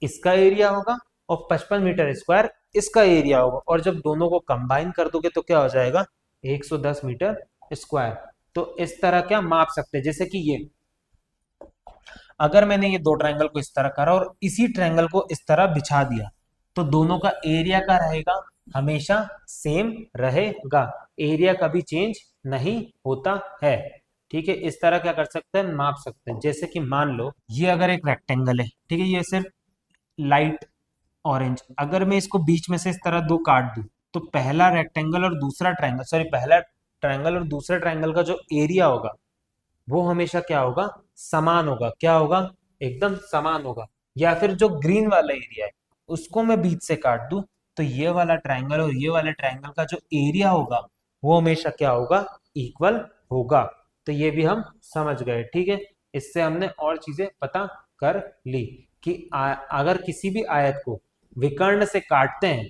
इसका एरिया होगा, और 55 मीटर स्क्वायर इसका एरिया होगा, और जब दोनों को कंबाइन कर दोगे तो क्या हो जाएगा, 110 मीटर स्क्वायर। तो इस तरह क्या माप सकते हैं, जैसे कि ये, अगर मैंने ये दो ट्रायंगल को इस तरह करा और इसी ट्रायंगल को इस तरह बिछा दिया, तो दोनों का एरिया का रहेगा, हमेशा सेम रहेगा। एरिया कभी चेंज नहीं होता है। ठीक है, इस तरह क्या कर सकते हैं, माप सकते हैं। जैसे कि मान लो ये अगर एक रेक्टेंगल है, ठीक है, ये सिर्फ लाइट ऑरेंज, अगर मैं इसको बीच में से इस तरह दो काट दूं, तो पहला रेक्टेंगल और दूसरा ट्रायंगल, सॉरी, पहला ट्रायंगल और दूसरा ट्रायंगल का जो एरिया होगा वो हमेशा क्या होगा, समान होगा। क्या होगा, एकदम समान होगा। या फिर जो ग्रीन वाला एरिया है उसको मैं बीच से काट दूं, तो ये वाला ट्रायंगल और ये वाले ट्रायंगल का जो एरिया होगा वो हमेशा क्या होगा, इक्वल होगा। तो ये भी हम समझ गए। ठीक है, इससे हमने और चीजें पता कर ली कि अगर किसी भी आयत को विकर्ण से काटते हैं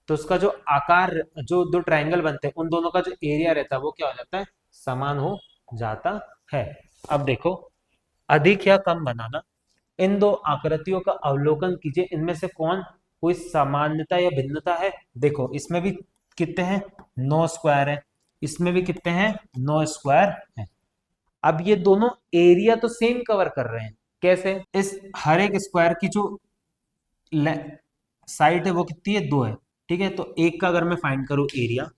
तो उसका जो आकार, जो दो ट्रायंगल बनते हैं उन दोनों का जो एरिया रहता है वो क्या हो जाता है, समान हो जाता है। अब देखो, अधिक या कम बनाना। इन दो आकृतियों का अवलोकन कीजिए, इनमें से कौन कोई सामान्यता या भिन्नता है। देखो, इसमें भी कितने हैं, 9 स्क्वायर है, इसमें भी कितने हैं, 9 स्क्वायर है। अब ये दोनों एरिया तो सेम कवर कर रहे हैं। कैसे, इस हर एक स्क्वायर की जो साइड है वो कितनी है, 2 है। ठीक है, तो एक का अगर मैं फाइंड करूं एरिया,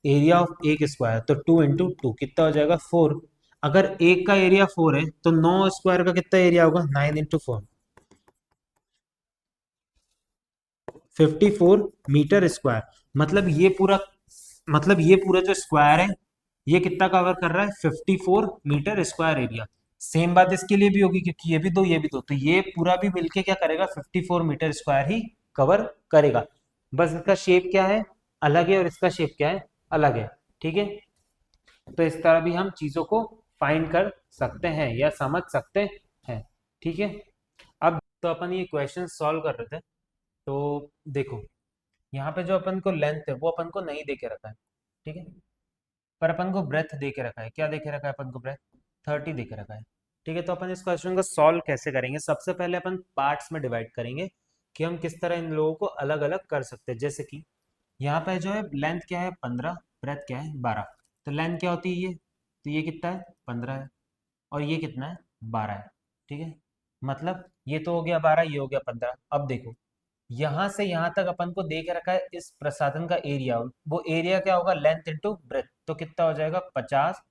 एरिया ऑफ एक स्क्वायर, तो 2 × 2 कितना हो जाएगा, 4। अगर एक का एरिया 4 है तो 9 स्क्वायर का कितना एरिया होगा, 9 × 4, 54 मीटर स्क्वायर। मतलब ये पूरा जो स्क्वायर है ये कितना कवर कर रहा है, 54 मीटर स्क्वायर एरिया। सेम बात इसके लिए भी होगी क्योंकि ये भी दो ये भी दो, तो ये पूरा भी मिलके क्या करेगा, 54 मीटर स्क्वायर ही कवर करेगा। बस इसका शेप क्या है, अलग है, और इसका शेप क्या है, अलग है। ठीक है, तो इस तरह भी हम चीजों को फाइंड कर सकते हैं या समझ सकते हैं। ठीक है, अब तो अपन ये क्वेश्चन सॉल्व कर रहे थे। तो देखो, यहाँ पे जो अपन को लेंथ है वो अपन को नहीं दे के रखा है। ठीक है, पर अपन को ब्रेथ दे के रखा है। क्या दे के रखा है अपन को, ब्रेथ 30 दे के रखा है। ठीक है, तो अपन इस क्वेश्चन को सॉल्व कैसे करेंगे, सबसे पहले अपन पार्ट्स में डिवाइड करेंगे कि हम किस तरह इन लोगों को अलग अलग कर सकते हैं। जैसे कि यहाँ पे जो है लेंथ क्या है 15, ब्रेथ क्या है 12। तो लेंथ क्या होती है ये, तो ये कितना है 15 है, और ये कितना है 12 है। ठीक है, मतलब ये तो हो गया 12, ये हो गया 15। अब देखो, यहां से यहां तक अपन को दे के रखा है इस प्रसाधन का एरिया, वो एरिया क्या होगा, लेंथ इंटू ब्रेथ, तो कितना हो जाएगा 50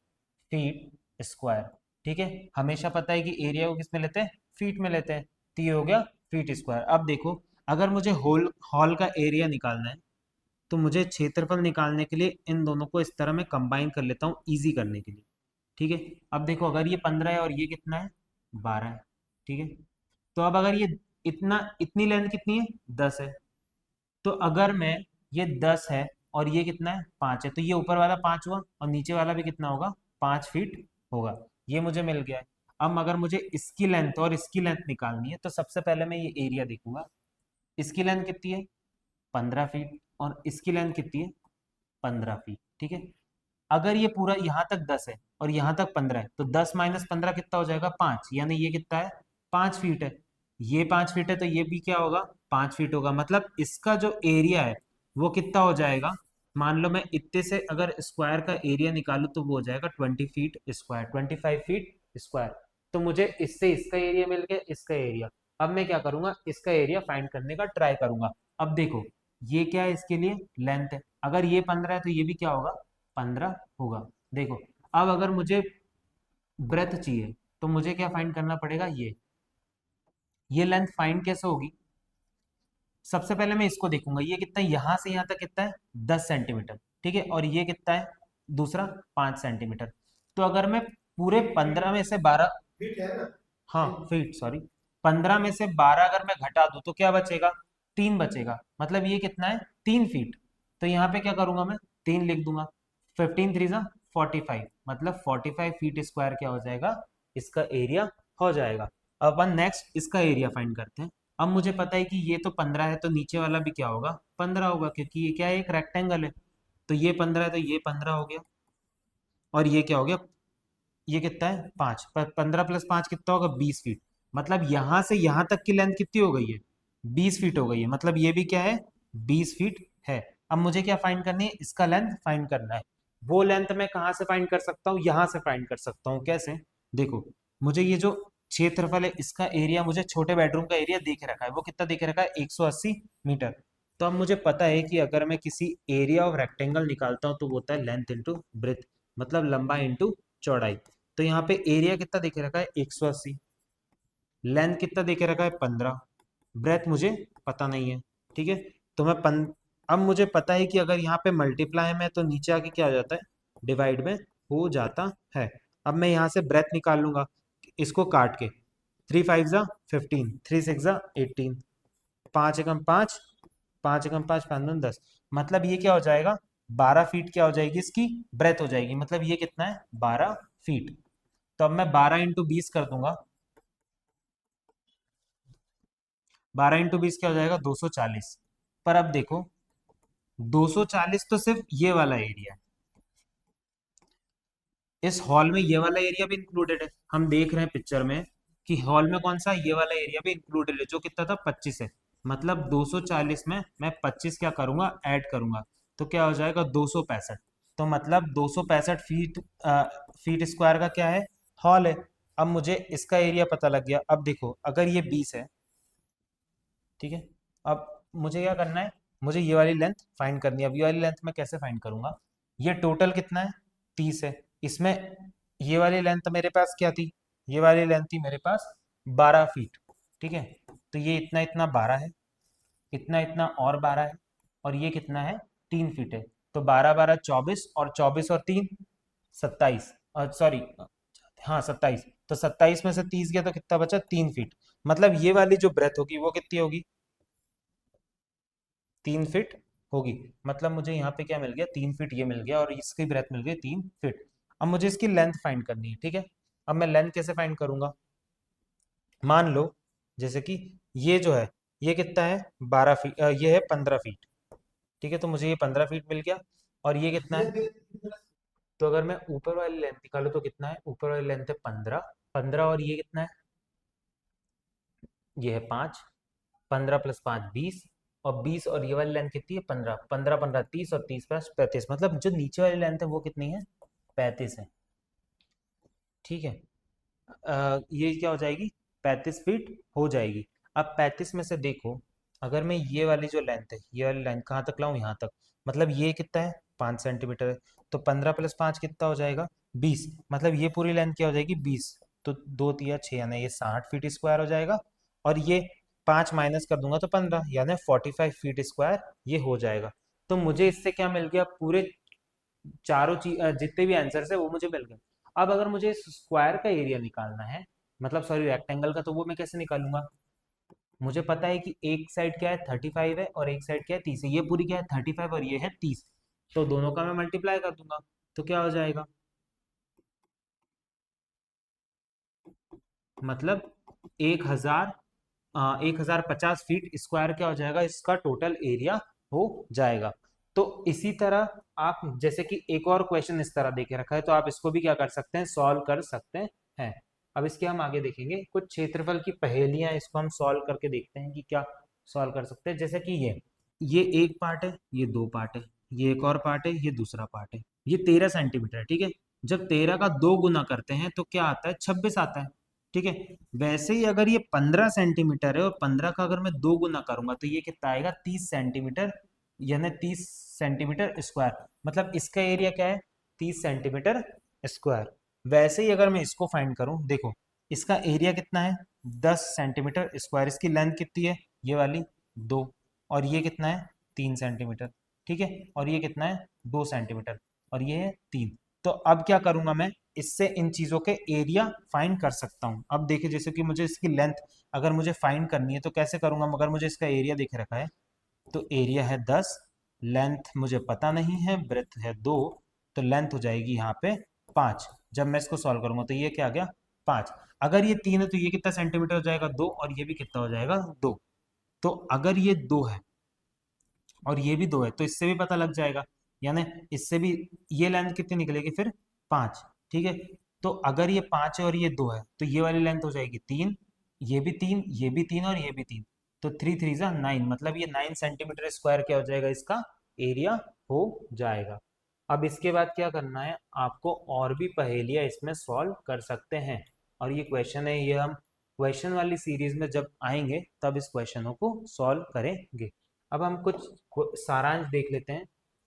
फीट स्क्वायर। ठीक है, हमेशा पता है कि एरिया को किस में लेते हैं, फीट में लेते हैं, तो ये हो गया फीट स्क्वायर। अब देखो, अगर मुझे होल हॉल का एरिया निकालना है तो मुझे क्षेत्रफल निकालने के लिए इन दोनों को इस तरह मैं कंबाइन कर लेता हूँ इजी करने के लिए। ठीक है, अब देखो, अगर ये 15 है और ये कितना है 12 है। ठीक है, तो अब अगर ये इतनी लेंथ कितनी है 10 है, तो अगर मैं, ये 10 है और ये कितना है 5 है, तो ये ऊपर वाला 5 हुआ और नीचे वाला भी कितना होगा, 5 फीट होगा। ये मुझे मिल गया है। अब अगर मुझे इसकी लेंथ और इसकी लेंथ निकालनी है तो सबसे पहले मैं ये एरिया देखूंगा। इसकी लेंथ कितनी है 15 फीट, और इसकी लेंथ कितनी है 15 फीट। ठीक है, अगर ये पूरा यहाँ तक 10 है और यहाँ तक 15 है, तो 10 - 15 कितना हो जाएगा 5, यानी ये कितना है 5 फीट है। ये 5 फीट है तो ये भी क्या होगा 5 फीट होगा। मतलब इसका जो एरिया है वो कितना हो जाएगा, मान लो मैं इतने से अगर स्क्वायर का एरिया निकालू तो वो हो जाएगा 20 फीट स्क्वायर, 25 फीट स्क्वायर। तो मुझे इससे इसका एरिया मिल गया, इसका एरिया। अब मैं क्या करूंगा, इसका एरिया फाइंड करने का ट्राई करूंगा। अब देखो, ये क्या है, इसके लिए लेंथ है। अगर ये 15 है तो ये भी क्या होगा 15 होगा। देखो, अब अगर मुझे ब्रेथ चाहिए तो मुझे क्या फाइंड करना पड़ेगा, ये लेंथ फाइंड कैसे होगी, सबसे पहले मैं इसको देखूंगा, ये कितना है, यहां से यहां तक कितना है 10 सेंटीमीटर। ठीक है, और ये कितना है दूसरा 5 सेंटीमीटर। तो अगर मैं पूरे 15 में से 12, हाँ फीट सॉरी, 15 में से 12 अगर मैं घटा दूं तो क्या बचेगा, 3 बचेगा। मतलब ये कितना है 3 फीट। तो यहाँ पे क्या करूंगा मैं, 3 लिख दूंगा। 15 3 जा 45, मतलब 45 फीट स्क्वायर क्या हो जाएगा, इसका एरिया हो जाएगा। अब अपन नेक्स्ट इसका एरिया फाइंड करते हैं। अब मुझे पता है कि ये तो 15 है तो नीचे वाला भी क्या होगा 15 होगा, क्योंकि ये क्या है एक रेक्टेंगल है। तो ये 15 है तो ये 15 हो गया, और ये क्या हो गया, ये कितना है 5, पर 15 + 5 कितना होगा 20 फीट। मतलब यहां से यहां तक की लेंथ कितनी हो गई है 20 फीट हो गई है। मतलब ये भी क्या है 20 फीट है। अब मुझे क्या फाइंड करनी है, इसका लेंथ फाइंड करना है। वो लेंथ मैं कहाँ से फाइंड कर सकता हूँ, यहां से फाइंड कर सकता हूँ। कैसे, देखो, मुझे ये जो क्षेत्रफल है इसका एरिया मुझे छोटे बेडरूम का एरिया देख रखा है, वो कितना देख रखा है 180 मीटर। तो अब मुझे पता है कि अगर मैं किसी एरिया ऑफ रेक्टेंगल निकालता हूँ तो वो होता है लेंथ इंटू ब्रेथ, मतलब लंबाई इंटू चौड़ाई। तो यहाँ पे एरिया कितना देखे रखा है 180, लेंथ कितना देके रखा है 15, ब्रेथ मुझे पता नहीं है। ठीक है, तो अब मुझे पता है कि अगर यहाँ पे मल्टीप्लाई में तो नीचे आके क्या हो जाता है डिवाइड में हो जाता है। अब मैं यहाँ से ब्रेथ निकाल लूंगा इसको काट के, 3 5 जा 15, 3 6 जा 18, 5 एकम 5, 5 एकम 5 5 दूनी 10, मतलब ये क्या हो जाएगा 12 फीट क्या हो जाएगी इसकी ब्रेथ हो जाएगी। मतलब ये कितना है 12 फीट। तो अब मैं 12 × 20 कर दूंगा, 12 × 20 क्या हो जाएगा 240। पर अब देखो 240 तो सिर्फ ये वाला एरिया है, इस हॉल में ये वाला एरिया भी इंक्लूडेड है। हम देख रहे हैं पिक्चर में कि हॉल में कौन सा ये वाला एरिया भी इंक्लूडेड है, जो कितना था 25 है। मतलब 240 में मैं 25 क्या करूंगा ऐड करूंगा, तो क्या हो जाएगा 265। तो मतलब 265 फीट फीट स्क्वायर का क्या है हॉल है। अब मुझे इसका एरिया पता लग गया। अब देखो, अगर ये 20 है, ठीक है, अब मुझे क्या करना है, मुझे ये वाली लेंथ फाइंड करनी है। अब ये वाली लेंथ मैं कैसे फाइंड करूंगा, ये टोटल कितना है 30 है, इसमें ये वाली लेंथ मेरे पास क्या थी, ये वाली लेंथ थी मेरे पास 12 फीट। ठीक है, तो ये इतना इतना 12 है, इतना इतना और 12 है, और ये कितना है, 3 फीट है। तो 12 12 24, और 24 और 3 27, और सॉरी, हाँ 27। तो 27 में से 30 गया तो कितना बचा, 3 फीट। मतलब ये वाली जो ब्रेथ होगी वो कितनी होगी, 3 फीट होगी। मतलब मुझे यहाँ पे क्या मिल गया, 3 फीट ये मिल गया, और इसकी ब्रेथ मिल गई 3 फीट। अब मुझे इसकी लेंथ फाइंड करनी है, ठीक है। अब मैं लेंथ कैसे फाइंड करूंगा, मान लो जैसे कि ये जो है, ये कितना है, 12 फीट, ये है 15 फीट, ठीक है। तो मुझे ये 15 फीट मिल गया, और ये कितना है, तो अगर मैं ऊपर वाली लेंथ निकालू तो कितना है, ऊपर वाली लेंथ है 15, 15 और ये कितना है, ये है 5, 15 + 5 20, और 20 और ये वाली लेंथ कितनी है, 15, 15 15 30, और 30 + 35, मतलब जो नीचे वाली लेंथ है वो कितनी है, 35 है, ठीक है। ये क्या हो जाएगी, 35 फीट हो जाएगी। अब 35 में से देखो, अगर मैं ये वाली जो लेंथ है, ये वाली लेंथ कहाँ तक लाऊं, यहाँ तक, मतलब ये कितना है, 5 सेंटीमीटर है। तो 15 + 5 कितना हो जाएगा, 20, मतलब ये पूरी लेंथ क्या हो जाएगी, 20। तो 2 × 3 = 6, यानी ये 60 फीट स्क्वायर हो जाएगा। और ये 5 माइनस कर दूंगा तो 15, यानी 45 फीट स्क्वायर ये हो जाएगा। तो मुझे इससे क्या मिल गया, पूरे चारों चीज जितने भी आंसर्स है वो मुझे मिल गए। अब अगर मुझे स्क्वायर का एरिया निकालना है, मतलब सॉरी रेक्टेंगल का, तो वो मैं कैसे निकालूंगा, मुझे पता है कि एक साइड क्या है, 35 है, और एक साइड क्या है, 30 है। ये पूरी क्या है, 35, और ये है 30। तो दोनों का मैं मल्टीप्लाई कर दूंगा, तो क्या हो जाएगा, मतलब 1000, 1050 फीट स्क्वायर क्या हो जाएगा, इसका टोटल एरिया हो जाएगा। तो इसी तरह आप जैसे कि एक और क्वेश्चन इस तरह देके रखा है, तो आप इसको भी क्या कर सकते हैं, सॉल्व कर सकते हैं। अब इसके हम आगे देखेंगे कुछ क्षेत्रफल की पहेलियां, इसको हम सॉल्व करके देखते हैं कि क्या सॉल्व कर सकते हैं। जैसे कि ये एक पार्ट है, ये दो पार्ट है, ये एक और पार्ट है, ये दूसरा पार्ट है। ये 13 सेंटीमीटर है, ठीक है। जब 13 का 2 गुना करते हैं तो क्या आता है, 26 आता है, ठीक है। वैसे ही अगर ये 15 सेंटीमीटर है, और 15 का अगर मैं 2 गुना करूंगा तो ये कितना आएगा, 30 सेंटीमीटर, यानी 30 सेंटीमीटर स्क्वायर। मतलब इसका एरिया क्या है, 30 सेंटीमीटर स्क्वायर। वैसे ही अगर मैं इसको फाइंड करूं, देखो इसका एरिया कितना है, 10 सेंटीमीटर स्क्वायर। इसकी लेंथ कितनी है, ये वाली 2, और ये कितना है, 3 सेंटीमीटर, ठीक है। और ये कितना है, 2 सेंटीमीटर, और ये है 3। तो अब क्या करूंगा मैं, इससे इन चीजों के एरिया फाइंड कर सकता हूं। अब देखिए जैसे कि मुझे इसकी लेंथ अगर मुझे फाइंड करनी है तो कैसे करूंगा, मगर मुझे इसका एरिया दिख रखा है। तो एरिया है 10, लेंथ मुझे पता नहीं है, ब्रेथ है 2, तो लेंथ हो जाएगी यहाँ पे 5। जब मैं इसको सॉल्व करूंगा तो ये क्या आ गया, 5। अगर ये 3 है तो ये कितना सेंटीमीटर हो जाएगा, 2, और ये भी कितना हो जाएगा, 2। तो अगर ये 2 है और ये भी 2 है तो इससे भी पता लग जाएगा, यानी इससे भी ये लेंथ कितनी निकलेगी फिर, 5, ठीक है। तो अगर ये 5 है और ये 2 है तो ये वाली लेंथ हो जाएगी 3, ये भी 3, ये भी 3, और ये भी 3। तो 3 3 9, मतलब ये 9 सेंटीमीटर स्क्वायर क्या हो जाएगा, इसका एरिया हो जाएगा। अब इसके बाद क्या करना है आपको, और भी पहेलियां इसमें सॉल्व कर सकते हैं। और ये क्वेश्चन है, ये हम क्वेश्चन वाली सीरीज में जब आएंगे तब इस क्वेश्चनों को सॉल्व करेंगे। अब हम कुछ सारांश देख लेते हैं।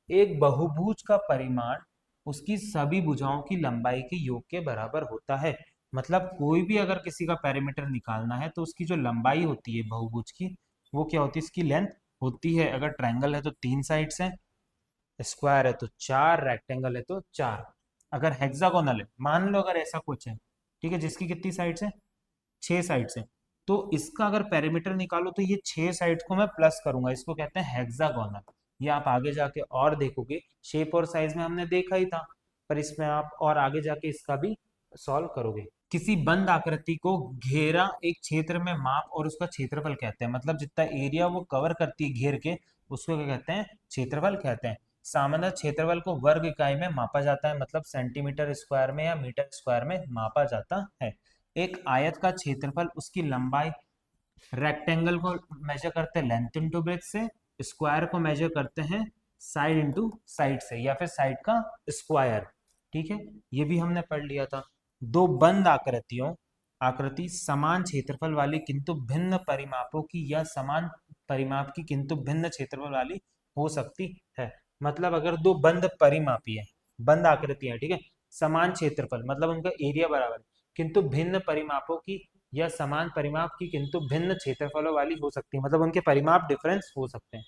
एक बहुभुज का परिमाण उसकी सभी भुजाओं की लंबाई के योग के बराबर होता है। मतलब कोई भी अगर किसी का पेरीमीटर निकालना है तो उसकी जो लंबाई होती है बहुभुज की, वो क्या होती है, इसकी लेंथ होती है। अगर ट्रायंगल है तो 3 साइड्स हैं, स्क्वायर है तो 4, रेक्टेंगल है तो 4। अगर हेक्सागोनल है, मान लो अगर ऐसा कुछ है, ठीक है, जिसकी कितनी साइड्स है, 6 साइड्स है, तो इसका अगर पेरीमीटर निकालो तो ये 6 साइड्स को मैं प्लस करूंगा, इसको कहते हैं हेक्सागोनल। ये आप आगे जाके और देखोगे, शेप और साइज में हमने देखा ही था, पर इसमें आप और आगे जाके इसका भी सॉल्व करोगे। किसी बंद आकृति को घेरा एक क्षेत्र में माप और उसका क्षेत्रफल कहते हैं। मतलब जितना एरिया वो कवर करती है घेर के, उसको क्या कहते हैं, क्षेत्रफल कहते हैं। सामान्य क्षेत्रफल को वर्ग इकाई में मापा जाता है, मतलब सेंटीमीटर स्क्वायर में या मीटर स्क्वायर में मापा जाता है। एक आयत का क्षेत्रफल उसकी लंबाई, रेक्टेंगल को मेजर करते हैं लेंथ इंटू ब्रेथ से, स्क्वायर को मेजर करते हैं साइड इंटू साइड से, या फिर साइड का स्क्वायर, ठीक है। ये भी हमने पढ़ लिया था। दो बंद आकृतियों आकृति समान क्षेत्रफल वाली किंतु भिन्न परिमापों की, या समान परिमाप की किंतु भिन्न क्षेत्रफल वाली हो सकती है। मतलब अगर दो बंद परिमापी है, बंद आकृतियां, ठीक है, समान क्षेत्रफल मतलब उनका एरिया बराबर है, किंतु भिन्न परिमापों की या समान परिमाप की किंतु भिन्न क्षेत्रफलों वाली हो सकती है, मतलब उनके परिमाप डिफरेंस हो सकते हैं।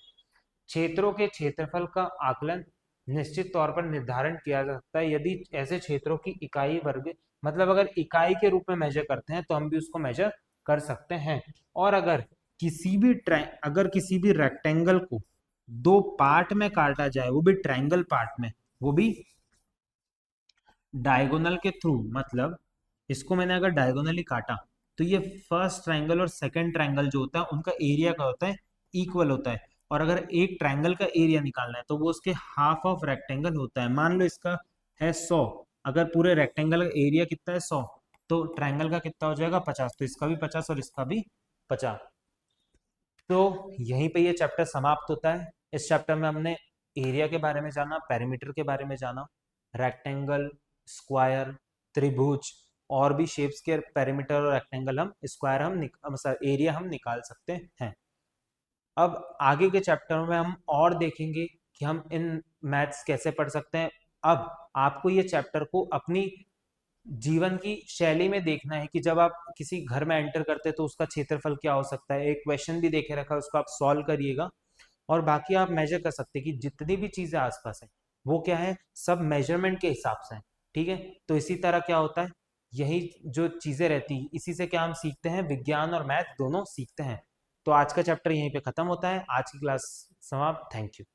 क्षेत्रों के क्षेत्रफल का आकलन निश्चित तौर पर निर्धारण किया जा सकता है यदि ऐसे क्षेत्रों की इकाई वर्ग, मतलब अगर इकाई के रूप में मेजर करते हैं तो हम भी उसको मेजर कर सकते हैं। और अगर किसी भी रेक्टेंगल को दो पार्ट में काटा जाए, वो भी ट्रायंगल पार्ट में, वो भी डायगोनल के थ्रू, मतलब इसको मैंने अगर डायगोनली काटा तो ये फर्स्ट ट्रायंगल और सेकंड ट्रायंगल जो होता है उनका एरिया का होता है, इक्वल होता है। और अगर एक ट्रायंगल का एरिया निकालना है तो वो उसके हाफ ऑफ रेक्टेंगल होता है। मान लो इसका है 100, अगर पूरे रेक्टेंगल का एरिया कितना है 100, तो ट्रायंगल का कितना हो जाएगा 50, तो इसका भी 50 और इसका भी 50। तो यहीं पे ये चैप्टर समाप्त होता है। इस चैप्टर में हमने एरिया के बारे में जाना, पेरीमीटर के बारे में जाना, रेक्टेंगल, स्क्वायर, त्रिभुज और भी शेप्स के पेरीमीटर और रेक्टेंगल हम स्क्वायर एरिया हम निकाल सकते हैं। अब आगे के चैप्टर में हम और देखेंगे कि हम इन मैथ्स कैसे पढ़ सकते हैं। अब आपको ये चैप्टर को अपनी जीवन की शैली में देखना है कि जब आप किसी घर में एंटर करते हैं तो उसका क्षेत्रफल क्या हो सकता है। एक क्वेश्चन भी देखे रखा है, उसको आप सॉल्व करिएगा। और बाकी आप मेजर कर सकते हैं कि जितनी भी चीजें आसपास है वो क्या है, सब मेजरमेंट के हिसाब से है। ठीक है, तो इसी तरह क्या होता है, यही जो चीजें रहती है इसी से क्या हम सीखते हैं, विज्ञान और मैथ दोनों सीखते हैं। तो आज का चैप्टर यहीं पे खत्म होता है, आज की क्लास समाप्त। Thank you.